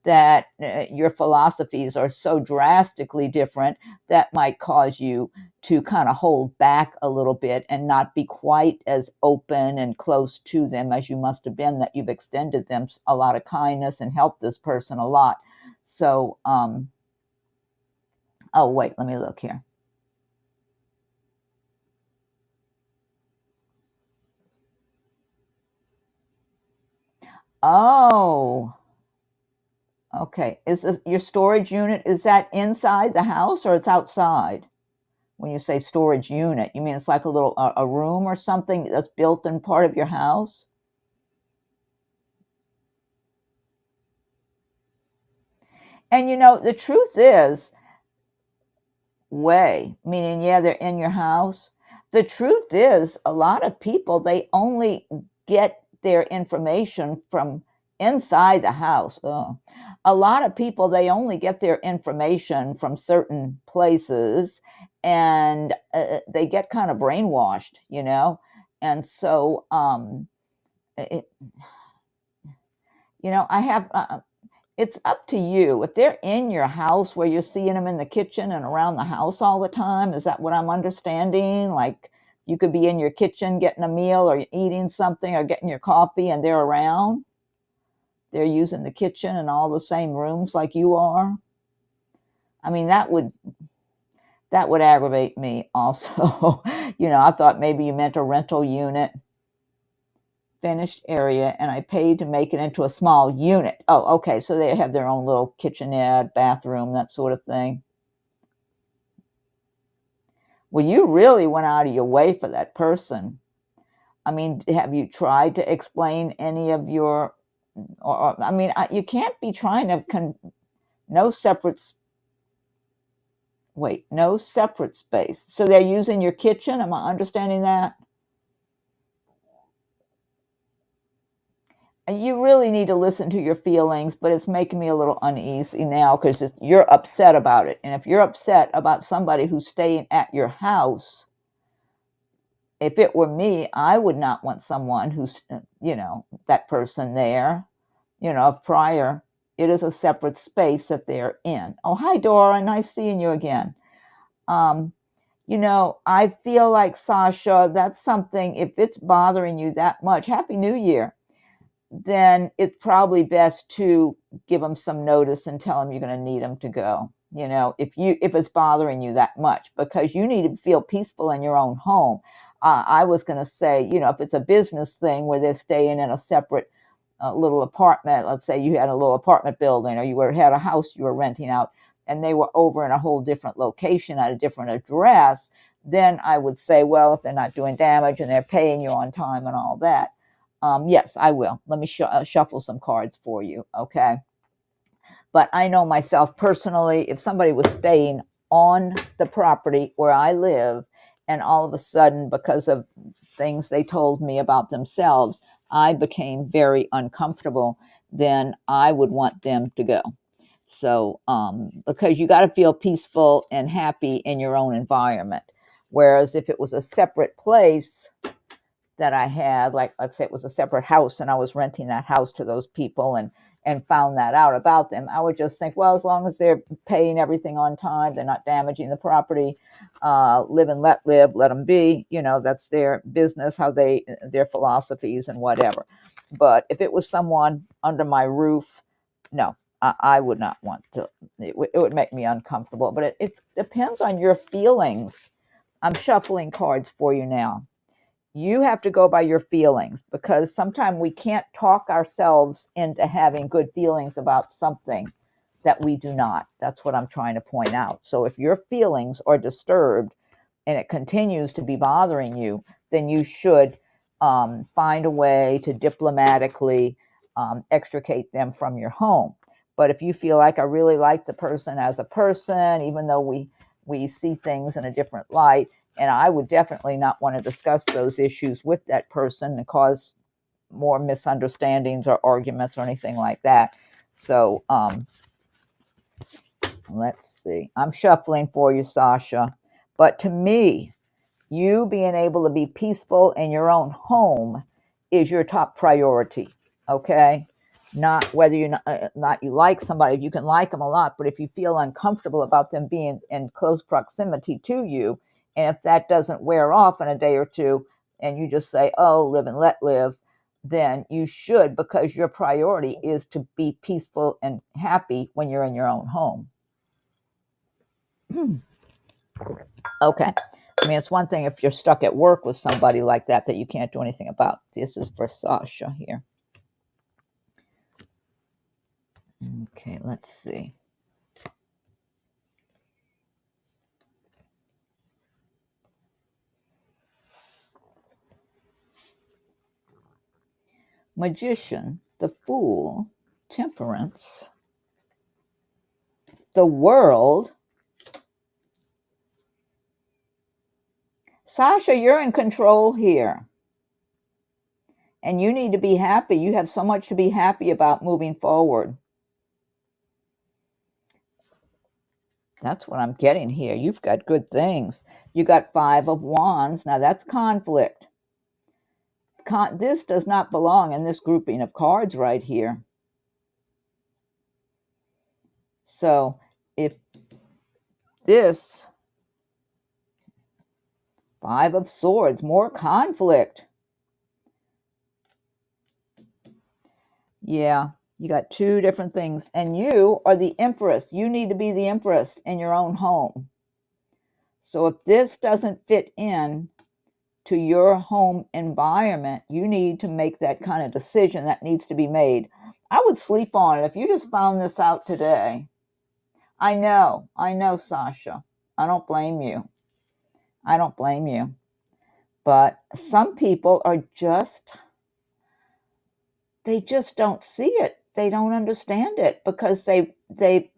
that your philosophies are so drastically different, that might cause you to kind of hold back a little bit and not be quite as open and close to them as you must have been, that you've extended them a lot of kindness and helped this person a lot. So, oh, wait, let me look here. Oh, okay. Is this your storage unit? Is that inside the house or it's outside? When you say storage unit, you mean it's like a little a room or something that's built in part of your house? And the truth is, meaning, yeah, they're in your house. The truth is, a lot of people, they only get their information from inside the house. Oh. A lot of people, they only get their information from certain places, and they get kind of brainwashed, And so, it, I have, it's up to you. If they're in your house where you're seeing them in the kitchen and around the house all the time, is that what I'm understanding? Like you could be in your kitchen getting a meal or eating something or getting your coffee and they're around. They're using the kitchen and all the same rooms like you are. I mean, that would aggravate me also. I thought maybe you meant a rental unit, finished area, and I paid to make it into a small unit. Oh, okay. So they have their own little kitchenette, bathroom, that sort of thing. Well, you really went out of your way for that person. I mean, have you tried to explain any of your, or I mean, you can't be trying to, no separate, no separate space. So they're using your kitchen. Am I understanding that? You really need to listen to your feelings, but it's making me a little uneasy now because you're upset about it. And if you're upset about somebody who's staying at your house, if it were me, I would not want someone who's, that person there, prior. It is a separate space that they're in. Oh, hi, Dora. Nice seeing you again. I feel like, Sasha, that's something, if it's bothering you that much, Happy New Year, then it's probably best to give them some notice and tell them you're going to need them to go. If it's bothering you that much, because you need to feel peaceful in your own home. I was going to say, if it's a business thing where they're staying in a separate little apartment, let's say you had a little apartment building or had a house you were renting out and they were over in a whole different location at a different address, then I would say, well, if they're not doing damage and they're paying you on time and all that, yes, I will. Let me shuffle some cards for you, okay? But I know myself personally, if somebody was staying on the property where I live, and all of a sudden, because of things they told me about themselves, I became very uncomfortable, then I would want them to go. So, because you got to feel peaceful and happy in your own environment. Whereas if it was a separate place that I had, like let's say it was a separate house and I was renting that house to those people and found that out about them, I would just think, well, as long as they're paying everything on time, they're not damaging the property, live and let live, let them be, that's their business, how their philosophies and whatever. But if it was someone under my roof, no, I would not want to. It would make me uncomfortable. But it depends on your feelings. I'm shuffling cards for you now. You have to go by your feelings, because sometimes we can't talk ourselves into having good feelings about something that we do not. That's what I'm trying to point out. So if your feelings are disturbed and it continues to be bothering you, then you should find a way to diplomatically extricate them from your home. But if you feel like, I really like the person as a person, even though we see things in a different light, and I would definitely not want to discuss those issues with that person and cause more misunderstandings or arguments or anything like that. So let's see. I'm shuffling for you, Sasha. But to me, you being able to be peaceful in your own home is your top priority, okay? Not whether not you like somebody. You can like them a lot, but if you feel uncomfortable about them being in close proximity to you, and if that doesn't wear off in a day or two, and you just say, oh, live and let live, then you should, because your priority is to be peaceful and happy when you're in your own home. Okay. I mean, it's one thing if you're stuck at work with somebody like that you can't do anything about. This is for Sasha here. Okay, let's see. Magician, the Fool, Temperance, the World. Sasha, you're in control here. And you need to be happy. You have so much to be happy about moving forward. That's what I'm getting here. You've got good things. You got 5 of Wands. Now that's conflict. this does not belong in this grouping of cards right here. So if this Five of Swords, more conflict. Yeah, you got two different things. And you are the Empress. You need to be the Empress in your own home. So if this doesn't fit in to your home environment, you need to make that kind of decision that needs to be made. I would sleep on it. If you just found this out today, I know, Sasha. I don't blame you. I don't blame you. But some people are they just don't see it. They don't understand it because they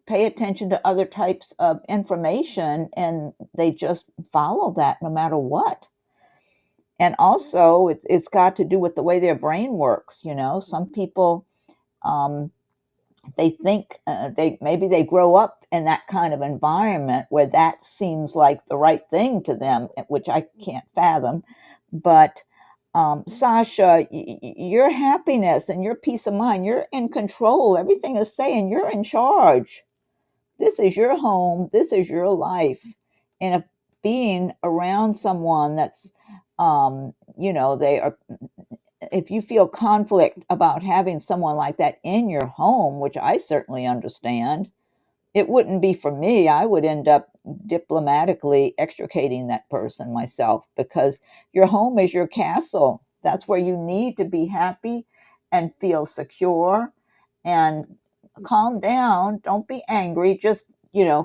pay attention to other types of information and they just follow that no matter what. And also, it's got to do with the way their brain works. You know, some people, they think maybe they grow up in that kind of environment where that seems like the right thing to them, which I can't fathom. But Sasha, your happiness and your peace of mind, you're in control. Everything is saying you're in charge. This is your home. This is your life. And if being around someone that's, if you feel conflict about having someone like that in your home, which I certainly understand, it wouldn't be for me. I would end up diplomatically extricating that person myself because your home is your castle. That's where you need to be happy and feel secure and calm down. Don't be angry. Just,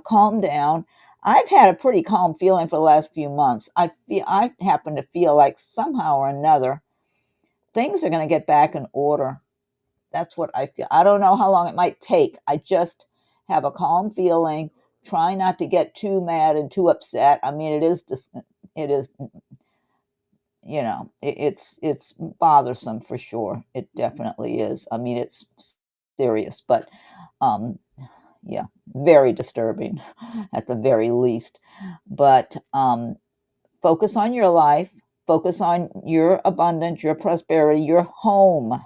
calm down. I've had a pretty calm feeling for the last few months. I happen to feel like somehow or another things are going to get back in order. That's what I feel. I don't know how long it might take. I just have a calm feeling. Try not to get too mad and too upset. I mean, it's bothersome for sure. It definitely is. I mean, it's serious, but yeah, very disturbing at the very least. But focus on your life. Focus on your abundance, your prosperity, your home.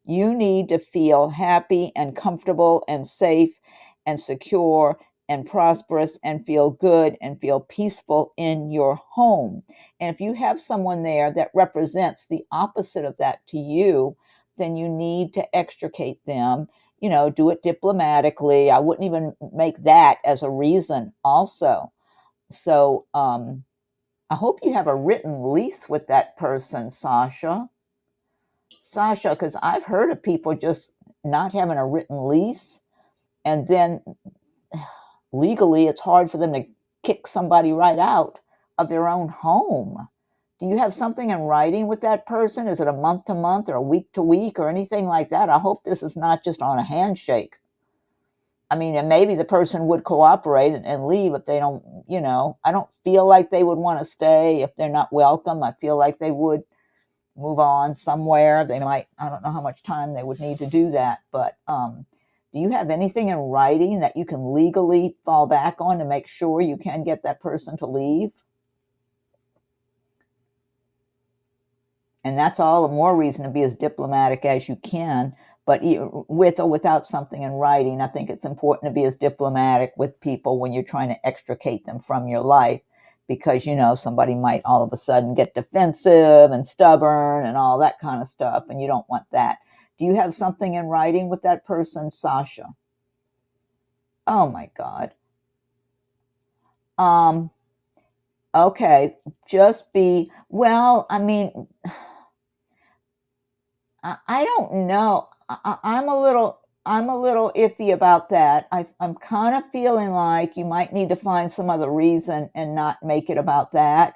You need to feel happy and comfortable and safe and secure and prosperous and feel good and feel peaceful in your home. And if you have someone there that represents the opposite of that to you, then you need to extricate them. Do it diplomatically. I wouldn't even make that as a reason also. So I hope you have a written lease with that person, Sasha, because I've heard of people just not having a written lease, and then legally it's hard for them to kick somebody right out of their own home. Do you have something in writing with that person? Is it a month to month or a week to week or anything like that? I hope this is not just on a handshake. I mean, and maybe the person would cooperate and leave if they don't, I don't feel like they would want to stay if they're not welcome. I feel like they would move on somewhere. They might, I don't know how much time they would need to do that, but do you have anything in writing that you can legally fall back on to make sure you can get that person to leave? And that's all the more reason to be as diplomatic as you can. But with or without something in writing, I think it's important to be as diplomatic with people when you're trying to extricate them from your life, because, somebody might all of a sudden get defensive and stubborn and all that kind of stuff, and you don't want that. Do you have something in writing with that person, Sasha? Oh, my God. Okay, just I mean, I don't know. I'm a little iffy about that. I'm kind of feeling like you might need to find some other reason and not make it about that,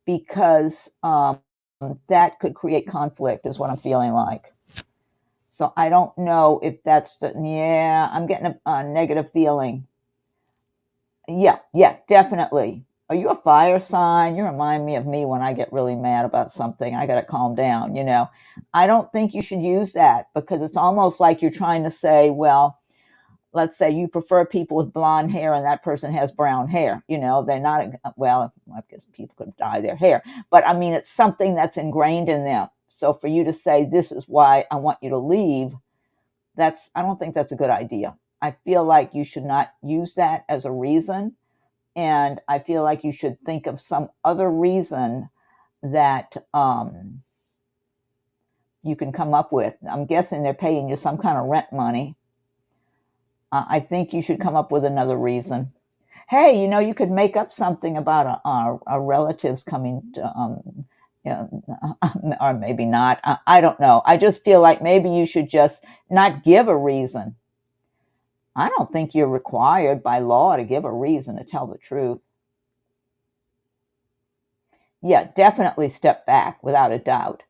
because that could create conflict is what I'm feeling like. So I don't know if I'm getting a negative feeling. Yeah, definitely. Are you a fire sign? You remind me of me when I get really mad about something. I got to calm down, I don't think you should use that, because it's almost like you're trying to say, well, let's say you prefer people with blonde hair and that person has brown hair. They're not, well, I guess people could dye their hair. But I mean, it's something that's ingrained in them. So for you to say, this is why I want you to leave, I don't think that's a good idea. I feel like you should not use that as a reason. And I feel like you should think of some other reason that you can come up with. I'm guessing they're paying you some kind of rent money. I think you should come up with another reason. Hey, you could make up something about our relatives coming to, or maybe not. I don't know. I just feel like maybe you should just not give a reason. I don't think you're required by law to give a reason to tell the truth. Yeah, definitely step back without a doubt.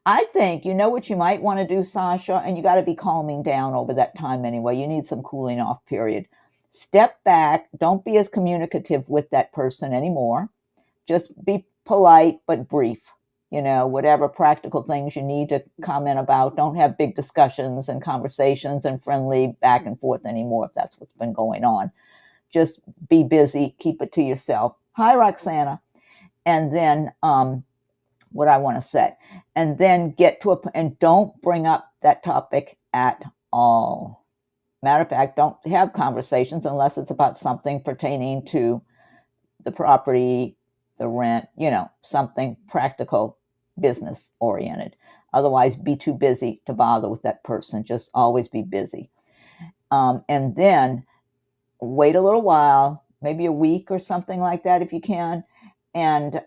I think, what you might want to do, Sasha, and you got to be calming down over that time anyway. You need some cooling off period. Step back. Don't be as communicative with that person anymore. Just be polite but brief. Whatever practical things you need to comment about. Don't have big discussions and conversations and friendly back and forth anymore if that's what's been going on. Just be busy. Keep it to yourself. Hi, Roxana. And then what I want to say, and then and don't bring up that topic at all. Matter of fact, don't have conversations unless it's about something pertaining to the property, the rent, something practical, business oriented. Otherwise, be too busy to bother with that person. Just always be busy. And then wait a little while, maybe a week or something like that if you can. And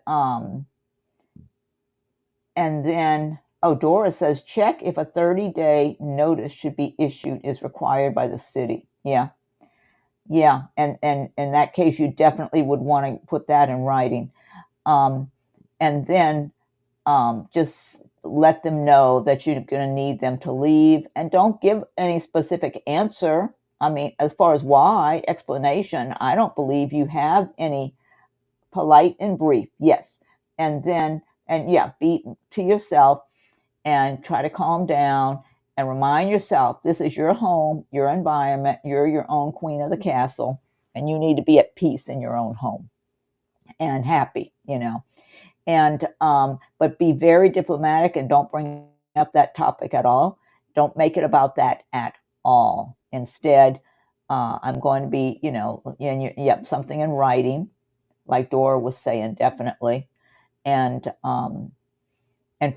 then, Dora says, check if a 30-day notice should be issued is required by the city. Yeah. And in that case, you definitely would want to put that in writing. And then just let them know that you're going to need them to leave, and don't give any specific answer. I mean, as far as why, explanation, I don't believe you have any. Polite and brief, yes. And then, be to yourself and try to calm down and remind yourself this is your home, your environment, you're your own queen of the castle, and you need to be at peace in your own home and happy, And, but be very diplomatic and don't bring up that topic at all. Don't make it about that at all. Instead, I'm going to be, something in writing, like Dora was saying, definitely, and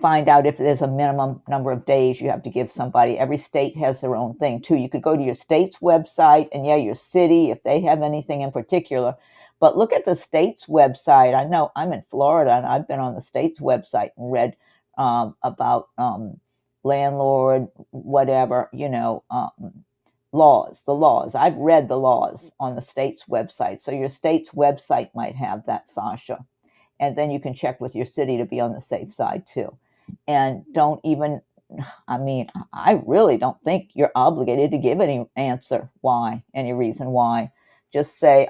find out if there's a minimum number of days you have to give somebody. Every state has their own thing too. You could go to your state's website and your city if they have anything in particular. But look at the state's website. I know I'm in Florida and I've been on the state's website and read about landlord, whatever, laws, the laws. I've read the laws on the state's website. So your state's website might have that, Sasha. And then you can check with your city to be on the safe side too. And don't even, I really don't think you're obligated to give any answer why, any reason why. Just say,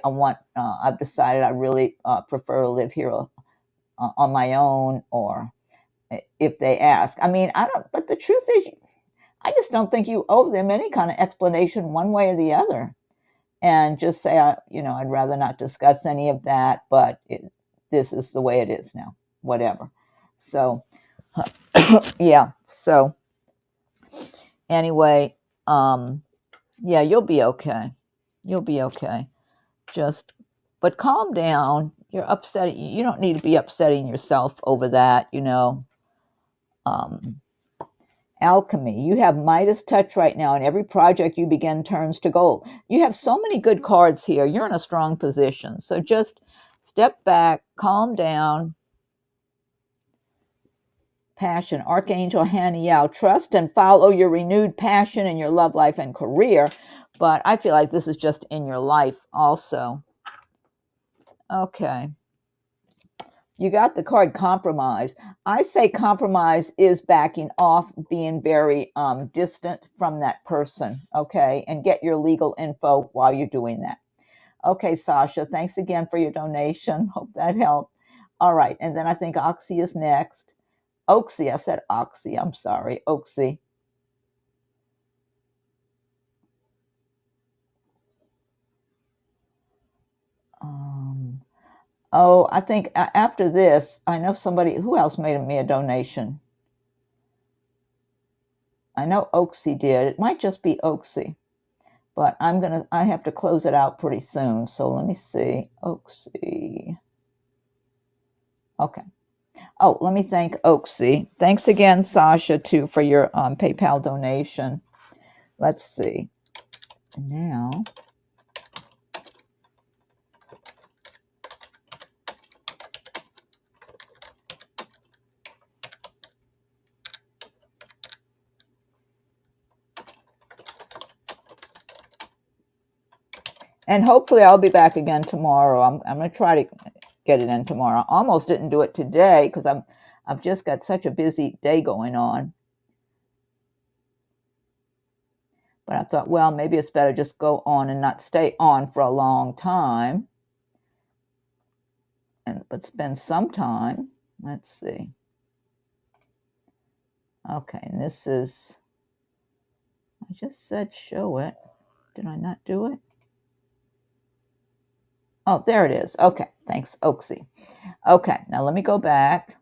I've decided I really prefer to live here on my own, or if they ask. But the truth is, I just don't think you owe them any kind of explanation one way or the other. And just say, I'd rather not discuss any of that, but this is the way it is now, whatever. So, yeah. So, anyway, you'll be okay. You'll be okay. But calm down. You're upset. You don't need to be upsetting yourself over that, Alchemy. You have Midas touch right now, and every project you begin turns to gold. You have so many good cards here. You're in a strong position. So just step back, calm down. Passion. Archangel Haniel. Trust and follow your renewed passion in your love life and career. But I feel like this is just in your life also. Okay. You got the card compromise. I say compromise is backing off, being very distant from that person, okay? And get your legal info while you're doing that. Okay, Sasha, thanks again for your donation. Hope that helped. All right, and then I think Oxy is next. Oxy, I said Oxy, I'm sorry, Oxy. I think after this, I know somebody, who else made me a donation? I know Oaksy did. It might just be Oaksy, but I have to close it out pretty soon. So let me see. Oaksy. Okay. Oh, let me thank Oaksy. Thanks again, Sasha, too, for your PayPal donation. Let's see. Now, and hopefully I'll be back again tomorrow. I'm going to try to get it in tomorrow. Almost didn't do it today because I've just got such a busy day going on. But I thought, well, maybe it's better just go on and not stay on for a long time. But spend some time. Let's see. Okay, and this is, I just said show it. Did I not do it? Oh, there it is. Okay, thanks, Oaksy. Okay, now let me go back.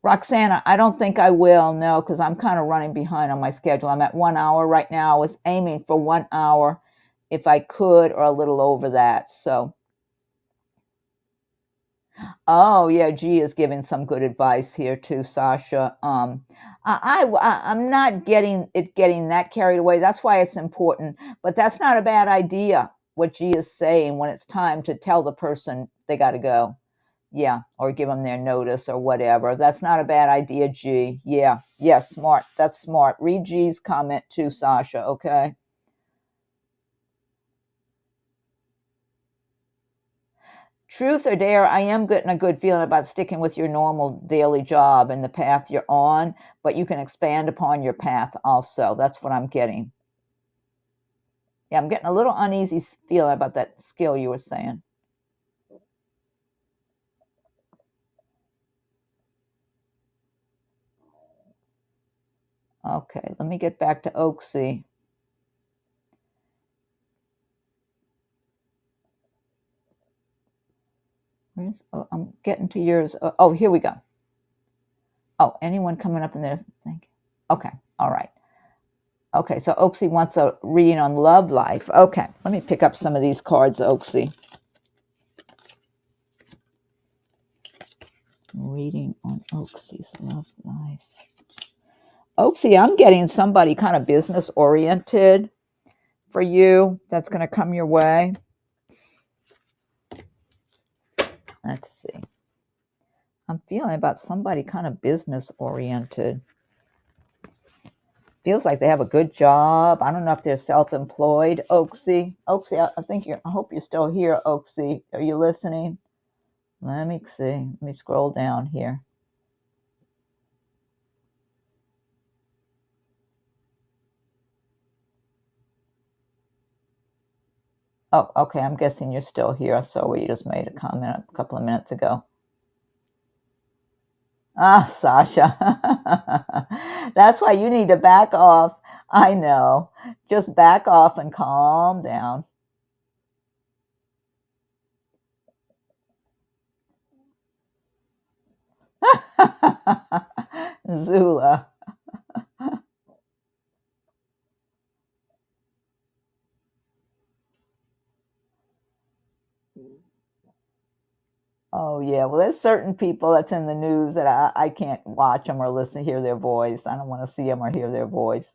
Roxana, I don't think I will, no, because I'm kind of running behind on my schedule. I'm at 1 hour right now. I was aiming for 1 hour if I could, or a little over that. So, oh yeah, G is giving some good advice here too, Sasha. I'm not getting that carried away. That's why it's important. But that's not a bad idea. What G is saying when it's time to tell the person they got to go. Yeah, or give them their notice or whatever. That's not a bad idea, G. Yeah, smart. That's smart. Read G's comment too, Sasha, okay? Truth or dare, I am getting a good feeling about sticking with your normal daily job and the path you're on, but you can expand upon your path also. That's what I'm getting. Yeah, I'm getting a little uneasy feeling about that skill you were saying. Okay, let me get back to Oaksy. Oh, I'm getting to yours. Oh, here we go. Oh, anyone coming up in there? Thank you. Okay, all right. Okay, so Oaksy wants a reading on love life. Okay, let me pick up some of these cards, Oaksy. Reading on Oaksy's love life. Oaksy, I'm getting somebody kind of business oriented for you that's going to come your way. Let's see. I'm feeling about somebody kind of business oriented. Feels like they have a good job. I don't know if they're self-employed. Oaksy, I hope you're still here, Oaksy. Are you listening? Let me see. Let me scroll down here. Oh, okay. I'm guessing you're still here. I saw where you just made a comment a couple of minutes ago. Ah, Sasha. That's why you need to back off. I know. Just back off and calm down. Zula. Oh, yeah. Well, there's certain people that's in the news that I can't watch them or hear their voice. I don't want to see them or hear their voice,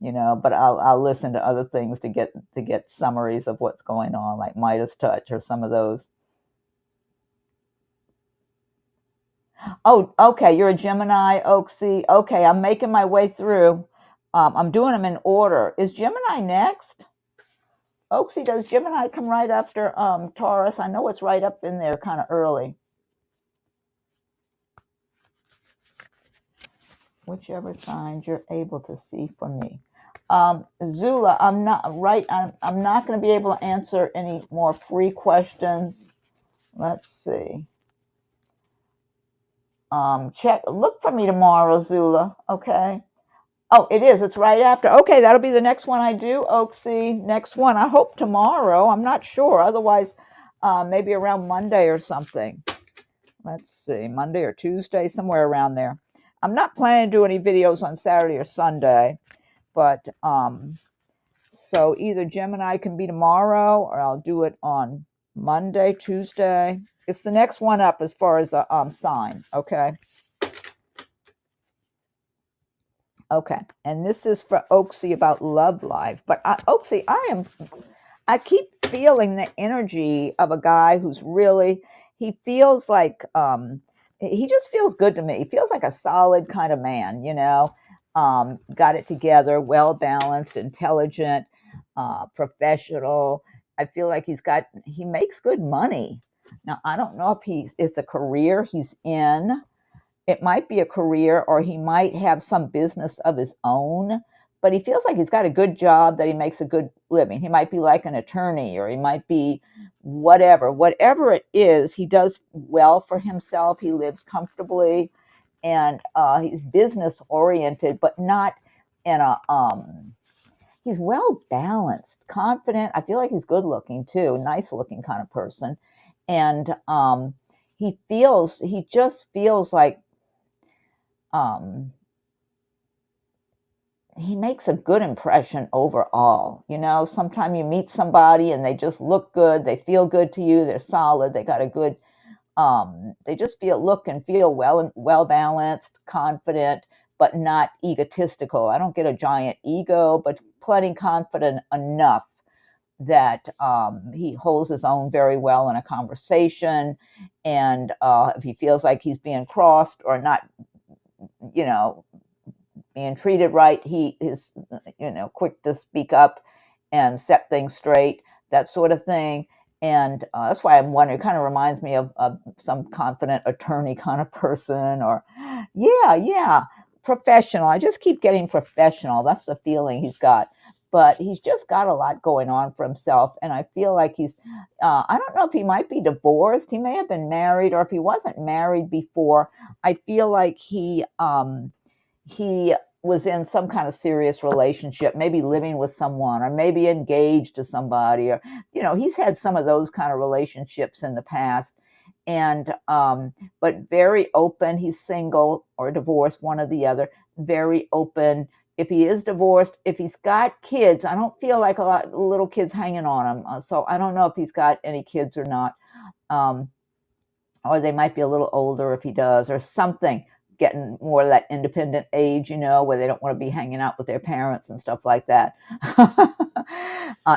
but I'll listen to other things to get summaries of what's going on, like Midas Touch or some of those. Oh, okay. You're a Gemini, Oaksy. Okay, I'm making my way through. I'm doing them in order. Is Gemini next? Oaksy, does Gemini come right after Taurus? I know it's right up in there kind of early. Whichever signs you're able to see for me. Zula, I'm not going to be able to answer any more free questions. Let's see. Look for me tomorrow, Zula. Okay. Oh, it is. It's right after. Okay, that'll be the next one I do, Oaksy. Next one. I hope tomorrow. I'm not sure. Otherwise, maybe around Monday or something. Let's see. Monday or Tuesday, somewhere around there. I'm not planning to do any videos on Saturday or Sunday, but so either Gemini can be tomorrow or I'll do it on Monday, Tuesday. It's the next one up as far as a sign, okay? Okay, and this is for Oaksy about love life. But Oaksy, I keep feeling the energy of a guy who's really, he feels like, he just feels good to me. He feels like a solid kind of man, you know, got it together, well balanced, intelligent, professional. I feel like he makes good money. Now, I don't know if it's a career he's in. It might be a career, or he might have some business of his own, but he feels like he's got a good job, that he makes a good living. He might be like an attorney, or he might be whatever it is. He does well for himself. He lives comfortably, and he's business oriented, but not in a he's well balanced, confident. I feel like he's good looking too, nice looking kind of person. And he just feels like um, he makes a good impression overall. You know, sometimes you meet somebody and they just look good, they feel good to you, they're solid, they got a good, they just look and feel well balanced, confident, but not egotistical. I don't get a giant ego, but plenty confident enough that he holds his own very well in a conversation. And if he feels like he's being crossed or not, you know, being treated right, he is, you know, quick to speak up and set things straight, that sort of thing. And that's why I'm wondering, it kind of reminds me of some confident attorney kind of person, or yeah, professional. I just keep getting professional. That's the feeling he's got. But he's just got a lot going on for himself. And I feel like I don't know if he might be divorced. He may have been married, or if he wasn't married before, I feel like he was in some kind of serious relationship, maybe living with someone, or maybe engaged to somebody, or, you know, he's had some of those kind of relationships in the past. And but very open. He's single or divorced, one or the other. Very open. If he is divorced, if he's got kids, I don't feel like a lot of little kids hanging on him. So I don't know if he's got any kids or not. Or they might be a little older if he does, or something, getting more of that independent age, you know, where they don't want to be hanging out with their parents and stuff like that.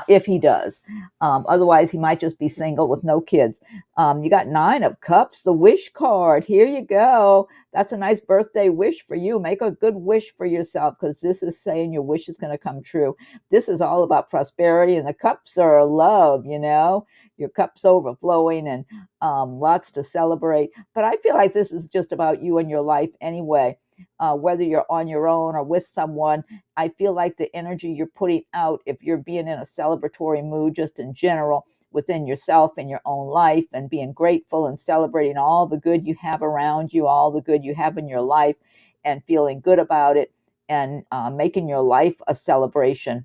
If he does. Otherwise, he might just be single with no kids. You got 9 of Cups, the wish card. Here you go. That's a nice birthday wish for you. Make a good wish for yourself, because this is saying your wish is going to come true. This is all about prosperity, and the cups are love, you know. Your cup's overflowing, and lots to celebrate. But I feel like this is just about you and your life anyway. Whether you're on your own or with someone, I feel like the energy you're putting out, if you're being in a celebratory mood just in general within yourself and your own life, and being grateful and celebrating all the good you have around you, all the good you have in your life, and feeling good about it, and making your life a celebration,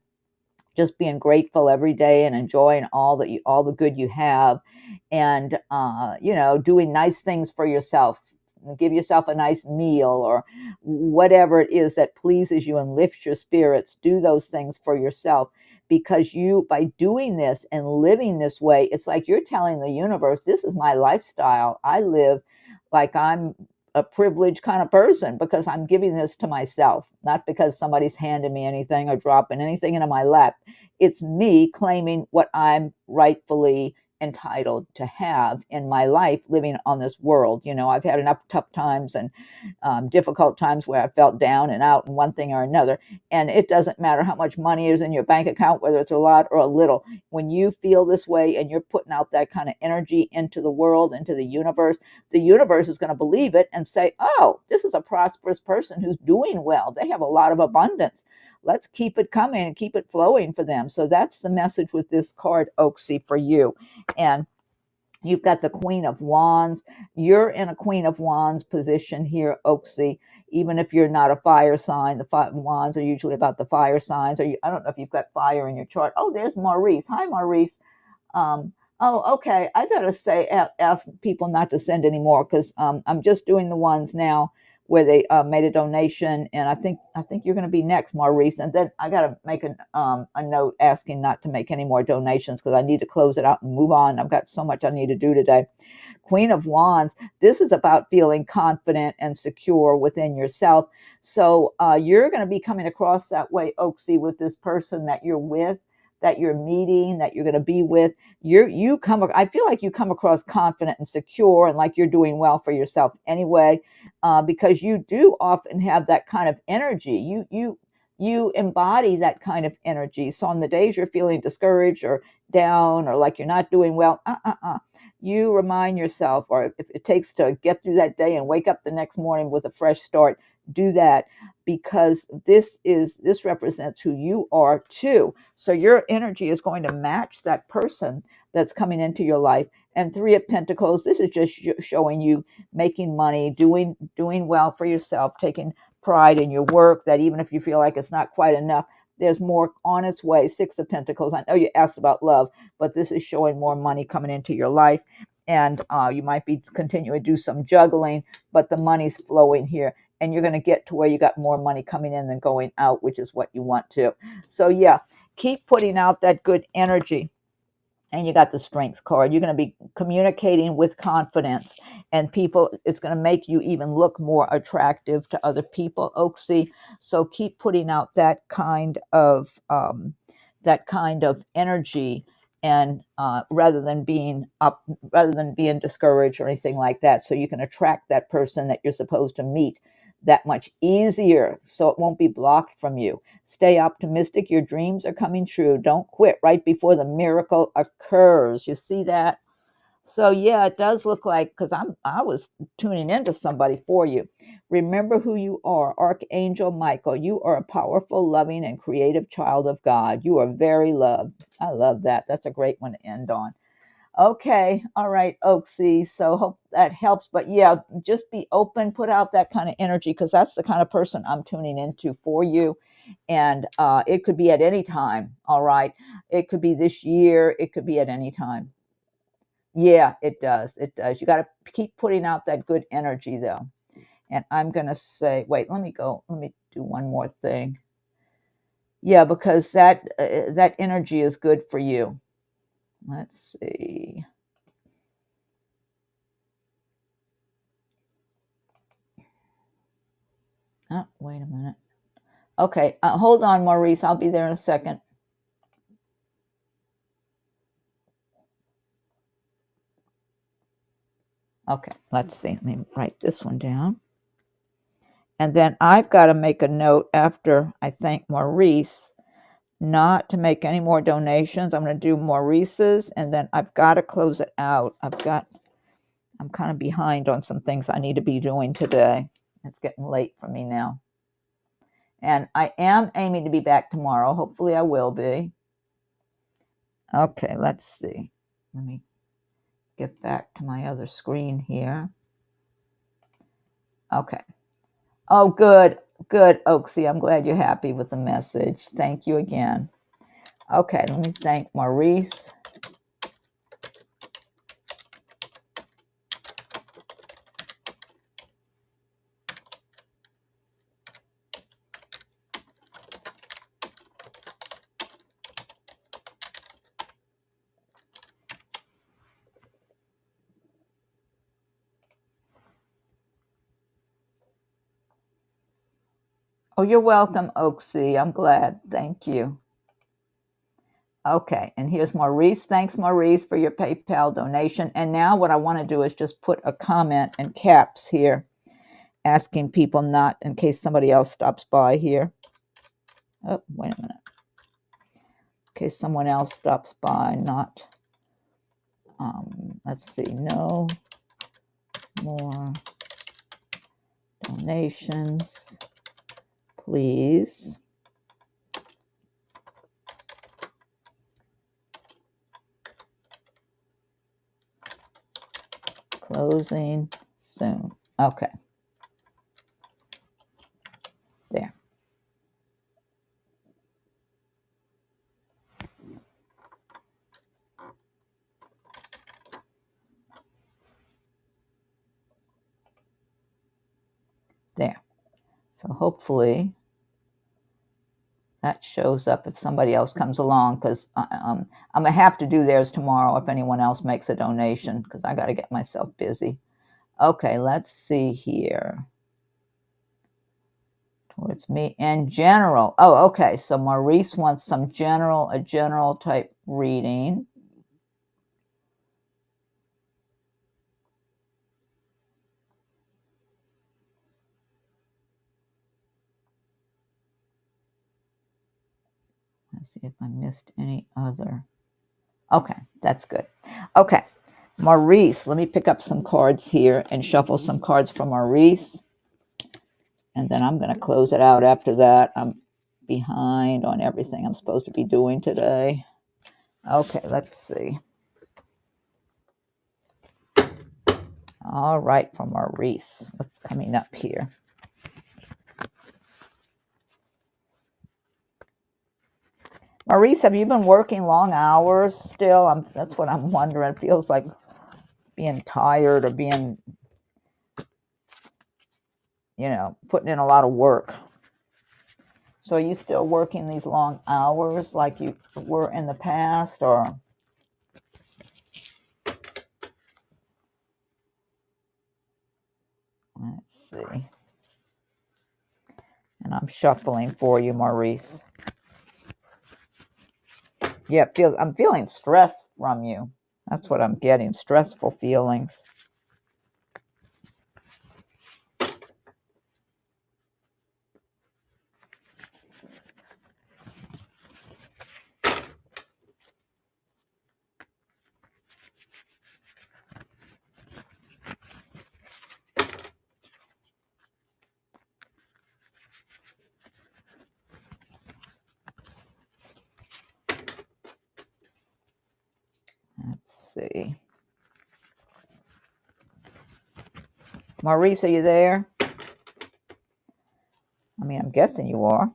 just being grateful every day and enjoying all the good you have, and you know, doing nice things for yourself. Give yourself a nice meal, or whatever it is that pleases you and lifts your spirits. Do those things for yourself, because by doing this and living this way, it's like you're telling the universe, this is my lifestyle. I live like I'm a privileged kind of person, because I'm giving this to myself, not because somebody's handing me anything or dropping anything into my lap. It's me claiming what I'm rightfully entitled to have in my life, living on this world. You know, I've had enough tough times and difficult times where I felt down and out in one thing or another. And it doesn't matter how much money is in your bank account, whether it's a lot or a little. When you feel this way and you're putting out that kind of energy into the world, into the universe is going to believe it and say, oh, this is a prosperous person who's doing well. They have a lot of abundance. Let's keep it coming and keep it flowing for them. So that's the message with this card, Oaksy, for you. And you've got the Queen of Wands. You're in a Queen of Wands position here, Oaksy. Even if you're not a fire sign, the wands are usually about the fire signs. I don't know if you've got fire in your chart. Oh, there's Maurice. Hi, Maurice. Oh, okay. I gotta say, ask people not to send any more, because I'm just doing the ones now where they made a donation, and I think you're going to be next, Maurice. And then I got to make a note asking not to make any more donations because I need to close it out and move on. I've got so much I need to do today. Queen of Wands, this is about feeling confident and secure within yourself. So you're going to be coming across that way, Oaksy, with this person that you're with, that you're meeting, that you're going to be with. I feel like you come across confident and secure and like you're doing well for yourself anyway, because you do often have that kind of energy. You embody that kind of energy. So on the days you're feeling discouraged or down or like you're not doing well, you remind yourself, or if it takes to get through that day and wake up the next morning with a fresh start, do that, because this represents who you are too. So your energy is going to match that person that's coming into your life. And Three of Pentacles, this is just showing you making money, doing well for yourself, taking pride in your work, that even if you feel like it's not quite enough, there's more on its way. Six of Pentacles, I know you asked about love, but this is showing more money coming into your life. And you might be continuing to do some juggling, but the money's flowing here. And you're going to get to where you got more money coming in than going out, which is what you want to. So yeah, keep putting out that good energy. And you got the Strength card. You're going to be communicating with confidence, and people, it's going to make you even look more attractive to other people, Oaksy. So keep putting out that kind of energy, and rather than being discouraged or anything like that. So you can attract that person that you're supposed to meet that much easier, so it won't be blocked from you. Stay optimistic. Your dreams are coming true. Don't quit right before the miracle occurs. You see that? So yeah, it does look like, because I was tuning into somebody for you. Remember who you are. Archangel Michael, you are a powerful, loving, and creative child of God. You are very loved. I love that. That's a great one to end on. Okay. All right, Oaksy. So hope that helps. But yeah, just be open, put out that kind of energy, because that's the kind of person I'm tuning into for you. And it could be at any time. All right. It could be this year. It could be at any time. Yeah, it does. It does. You got to keep putting out that good energy, though. And I'm going to say, wait, let me do one more thing. Yeah, because that energy is good for you. Let's see. Oh, wait a minute. Okay, hold on, Maurice. I'll be there in a second. Okay, let's see. Let me write this one down. And then I've got to make a note after I thank Maurice not to make any more donations. I'm going to do Maurice's, and then I've got to close it out. I'm kind of behind on some things I need to be doing today. It's getting late for me now. And I am aiming to be back tomorrow. Hopefully I will be. Okay, let's see. Let me get back to my other screen here. Okay. Oh, good, Oaksy. I'm glad you're happy with the message. Thank you again. Okay, let me thank Maurice. Oh, you're welcome, Oaksy. I'm glad. Thank you. Okay, and here's Maurice. Thanks, Maurice, for your PayPal donation. And now what I want to do is just put a comment in caps here, asking people not, in case somebody else stops by here. Oh, wait a minute. In case someone else stops by, not, let's see, no more donations, please. Closing soon. Okay. There. There. So hopefully that shows up if somebody else comes along, because I'm going to have to do theirs tomorrow if anyone else makes a donation, because I got to get myself busy. Okay, let's see here. Towards me in general. Oh, okay. So Maurice wants a general type reading. Let's see if I missed any other. Okay, that's good. Okay, Maurice, let me pick up some cards here and shuffle some cards for Maurice. And then I'm going to close it out after that. I'm behind on everything I'm supposed to be doing today. Okay, let's see. All right, for Maurice, what's coming up here? Maurice, have you been working long hours still? That's what I'm wondering. It feels like being tired or being, putting in a lot of work. So are you still working these long hours like you were in the past, or? Let's see. And I'm shuffling for you, Maurice. Yeah, I'm feeling stress from you. That's what I'm getting, stressful feelings. Let's see. Maurice, are you there? I mean, I'm guessing you are.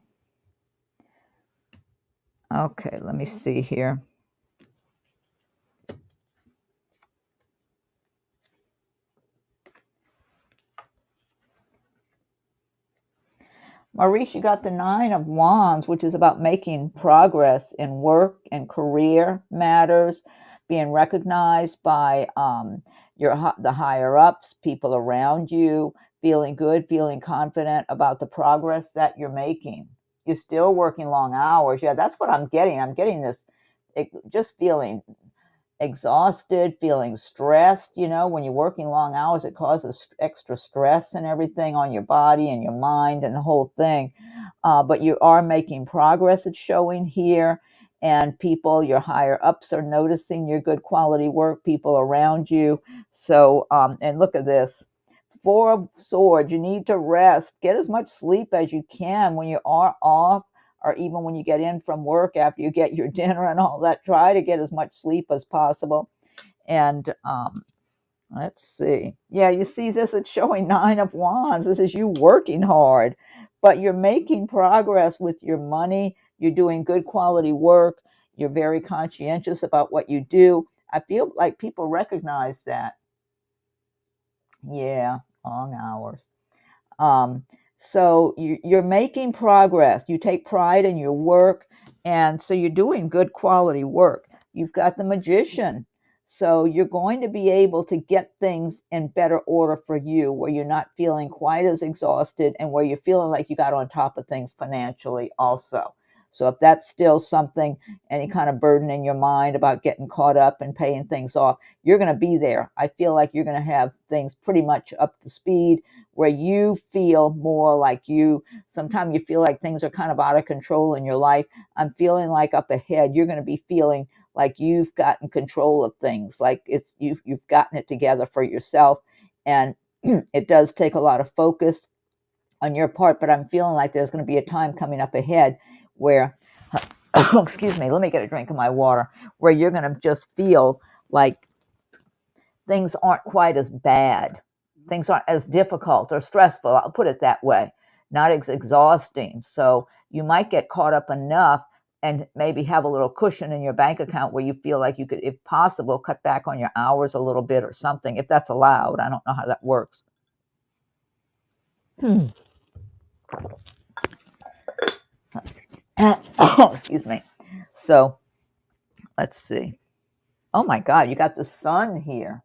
Okay, let me see here. Maurice, you got the 9 of Wands, which is about making progress in work and career matters, being recognized by the higher ups, people around you, feeling good, feeling confident about the progress that you're making. You're still working long hours. Yeah, that's what I'm getting. I'm getting this, just feeling exhausted, feeling stressed. When you're working long hours, it causes extra stress and everything on your body and your mind and the whole thing. But you are making progress, it's showing here. And your higher ups are noticing your good quality work, people around you. So, and look at this. 4 of Swords, you need to rest. Get as much sleep as you can when you are off, or even when you get in from work after you get your dinner and all that. Try to get as much sleep as possible. And let's see. Yeah, you see this, it's showing 9 of Wands. This is you working hard, but you're making progress with your money. You're doing good quality work. You're very conscientious about what you do. I feel like people recognize that. Yeah, long hours. So you're making progress. You take pride in your work, and so you're doing good quality work. You've got the Magician, so you're going to be able to get things in better order for you, where you're not feeling quite as exhausted and where you're feeling like you got on top of things financially also. So if that's still something, any kind of burden in your mind about getting caught up and paying things off, you're going to be there. I feel like you're going to have things pretty much up to speed, where you feel more like sometimes you feel like things are kind of out of control in your life. I'm feeling like up ahead, you're going to be feeling like you've gotten control of things, like you've gotten it together for yourself. And it does take a lot of focus on your part, but I'm feeling like there's going to be a time coming up ahead where, excuse me, let me get a drink of my water, where you're going to just feel like things aren't quite as bad. Things aren't as difficult or stressful. I'll put it that way. Not as exhausting. So you might get caught up enough and maybe have a little cushion in your bank account where you feel like you could, if possible, cut back on your hours a little bit or something, if that's allowed. I don't know how that works. Excuse me. So let's see. Oh my God, you got the sun here.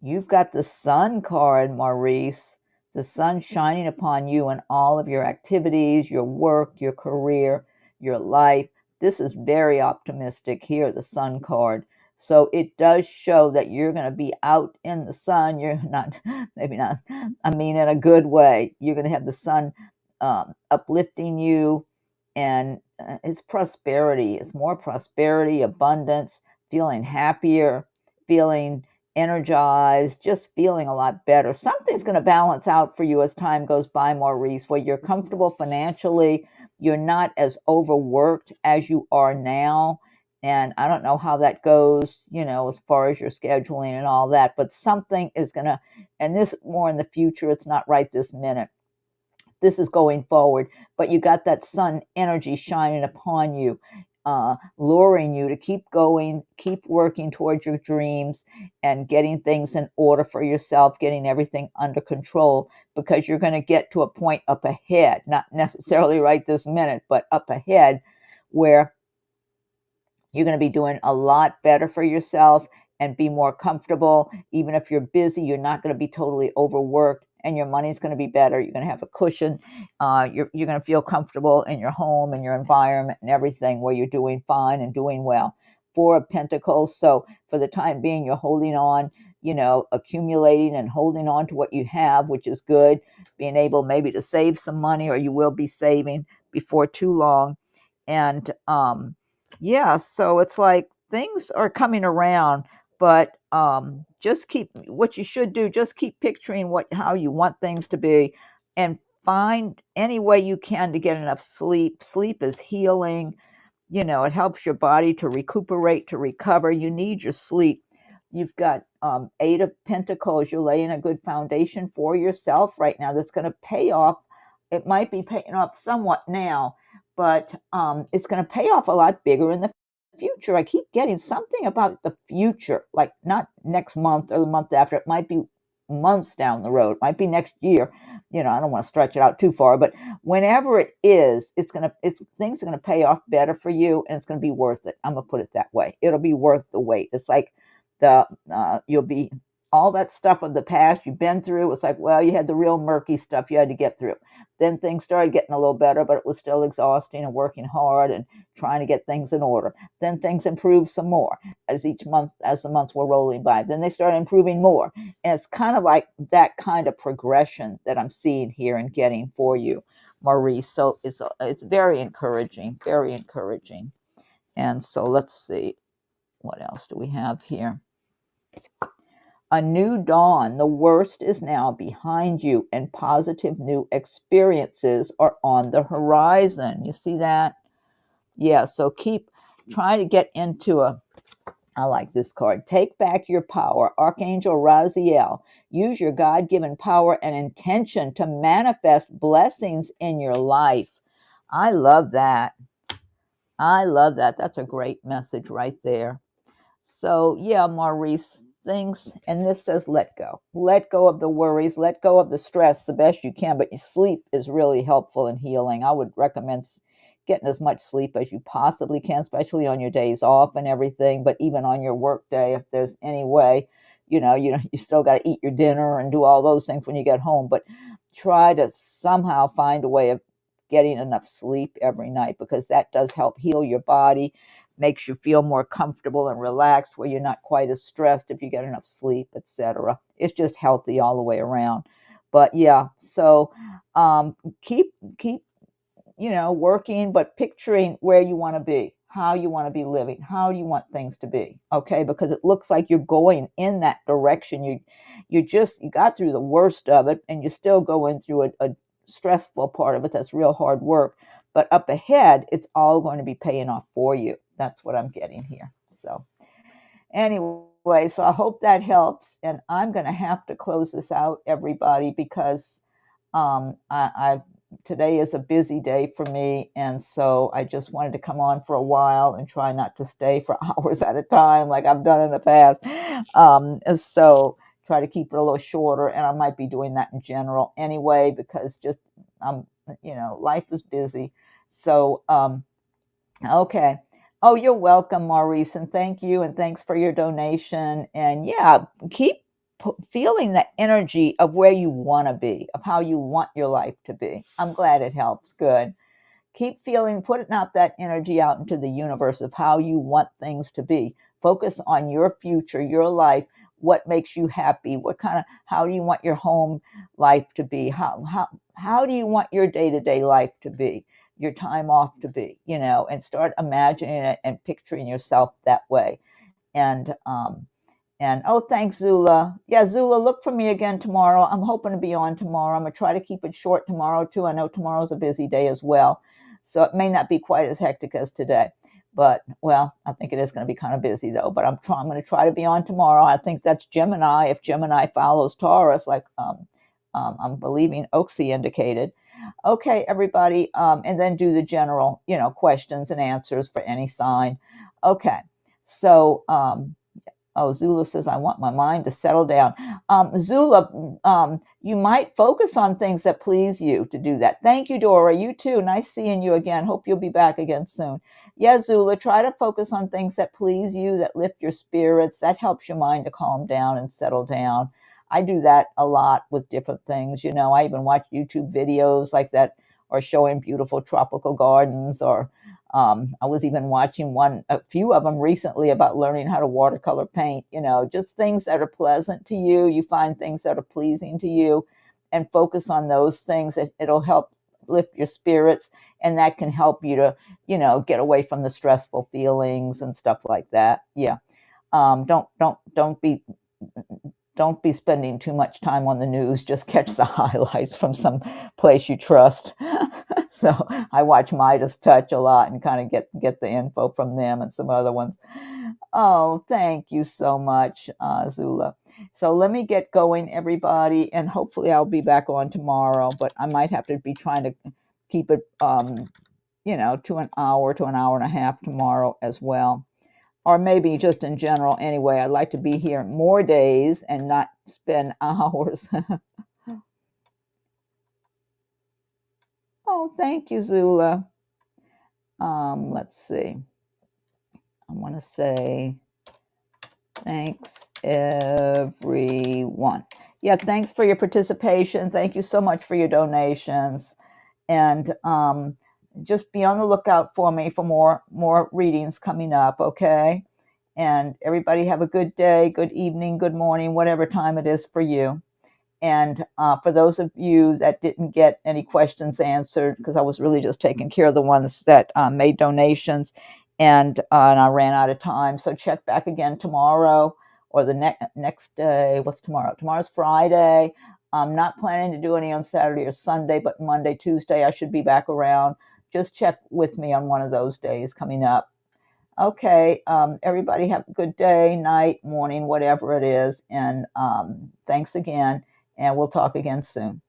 You've got the sun card, Maurice. The sun shining upon you and all of your activities, your work, your career, your life. This is very optimistic here, the sun card. So it does show that you're going to be out in the sun. You're not, maybe not, I mean, in a good way. You're going to have the sun uplifting you, and it's prosperity. It's more prosperity, abundance, feeling happier, feeling energized, just feeling a lot better. Something's going to balance out for you as time goes by, Maurice, where you're comfortable financially. You're not as overworked as you are now. And I don't know how that goes, as far as your scheduling and all that, but something is going to, and this more in the future, it's not right this minute. This is going forward, but you got that sun energy shining upon you, luring you to keep going, keep working towards your dreams and getting things in order for yourself, getting everything under control, because you're going to get to a point up ahead, not necessarily right this minute, but up ahead, where you're going to be doing a lot better for yourself and be more comfortable. Even if you're busy, you're not going to be totally overworked, and your money's going to be better. You're going to have a cushion. You're going to feel comfortable in your home and your environment and everything, where you're doing fine and doing well. Four of Pentacles. So for the time being, you're holding on, accumulating and holding on to what you have, which is good. Being able maybe to save some money, or you will be saving before too long. And yeah, so it's like things are coming around, but just keep, what you should do, just keep picturing how you want things to be, and find any way you can to get enough sleep. Sleep is healing. It helps your body to recuperate, to recover. You need your sleep. You've got Eight of Pentacles. You're laying a good foundation for yourself right now that's going to pay off. It might be paying off somewhat now, but it's going to pay off a lot bigger in the future. I keep getting something about the future, like not next month or the month after. It might be months down the road. It might be next year. I don't want to stretch it out too far, but whenever it is, things are gonna pay off better for you, and it's gonna be worth it. I'm gonna put it that way. It'll be worth the wait. It's like you'll be, all that stuff of the past you've been through. It's like, well, you had the real murky stuff you had to get through. Then things started getting a little better, but it was still exhausting and working hard and trying to get things in order. Then things improved some more as the months were rolling by. Then they started improving more. And it's kind of like that kind of progression that I'm seeing here and getting for you, Maurice. So it's very encouraging, very encouraging. And so let's see, what else do we have here? A new dawn. The worst is now behind you, and positive new experiences are on the horizon. You see that? Yeah, so keep trying to get into I like this card. Take back your power. Archangel Raziel. Use your God-given power and intention to manifest blessings in your life. I love that. I love that. That's a great message right there. So yeah, Maurice, things, and this says let go. Let go of the worries, let go of the stress the best you can, but your sleep is really helpful in healing. I would recommend getting as much sleep as you possibly can, especially on your days off and everything, but even on your work day, if there's any way, you still got to eat your dinner and do all those things when you get home, but try to somehow find a way of getting enough sleep every night, because that does help heal your body, makes you feel more comfortable and relaxed, where you're not quite as stressed if you get enough sleep, etc. It's just healthy all the way around. But yeah, so keep working, but picturing where you want to be, how you want to be living, how do you want things to be, okay? Because it looks like you're going in that direction. You got through the worst of it, and you're still going through a stressful part of it that's real hard work, but up ahead it's all going to be paying off for you. That's what I'm getting here. So anyway, so I hope that helps, and I'm going to have to close this out, everybody, because today is a busy day for me, and so I just wanted to come on for a while and try not to stay for hours at a time like I've done in the past. So try to keep it a little shorter, and I might be doing that in general anyway, because just life is busy. So, okay. Oh, you're welcome, Maurice, and thank you, and thanks for your donation. And yeah, keep feeling the energy of where you want to be, of how you want your life to be. I'm glad it helps. Good. Keep feeling, putting out that energy out into the universe of how you want things to be. Focus on your future, your life, what makes you happy, how do you want your home life to be? How do you want your day-to-day life to be? Your time off to be, and start imagining it and picturing yourself that way. And oh, thanks, Zula. Yeah, Zula, look for me again tomorrow. I'm hoping to be on tomorrow. I'm gonna try to keep it short tomorrow too. I know tomorrow's a busy day as well, so it may not be quite as hectic as today. But well, I think it is going to be kind of busy though. But I'm going to try to be on tomorrow. I think that's Gemini. If Gemini follows Taurus, like I'm believing Oxy indicated. Okay, everybody, and then do the general, questions and answers for any sign. Okay, so. Oh, Zula says, I want my mind to settle down. Zula, you might focus on things that please you to do that. Thank you, Dora. You too. Nice seeing you again. Hope you'll be back again soon. Yeah, Zula, try to focus on things that please you, that lift your spirits. That helps your mind to calm down and settle down. I do that a lot with different things. I even watch YouTube videos like that, or showing beautiful tropical gardens, or I was even watching a few of them recently about learning how to watercolor paint, just things that are pleasant to you. You find things that are pleasing to you and focus on those things. It'll help lift your spirits, and that can help you to, get away from the stressful feelings and stuff like that. Yeah. Don't be spending too much time on the news. Just catch the highlights from some place you trust. So I watch Midas Touch a lot and kind of get the info from them and some other ones. Oh, thank you so much, Zula. So let me get going, everybody, and hopefully I'll be back on tomorrow. But I might have to be trying to keep it, to an hour and a half tomorrow as well. Or maybe just in general anyway. I'd like to be here more days and not spend hours. Oh, thank you, Zula. Let's see. I want to say thanks, everyone. Yeah, thanks for your participation. Thank you so much for your donations. And just be on the lookout for me for more readings coming up, okay? And everybody have a good day, good evening, good morning, whatever time it is for you. And for those of you that didn't get any questions answered, because I was really just taking care of the ones that made donations, and I ran out of time. So check back again tomorrow or the next day. What's tomorrow? Tomorrow's Friday. I'm not planning to do any on Saturday or Sunday, but Monday, Tuesday, I should be back around. Just check with me on one of those days coming up. Okay, everybody have a good day, night, morning, whatever it is. And thanks again. And we'll talk again soon.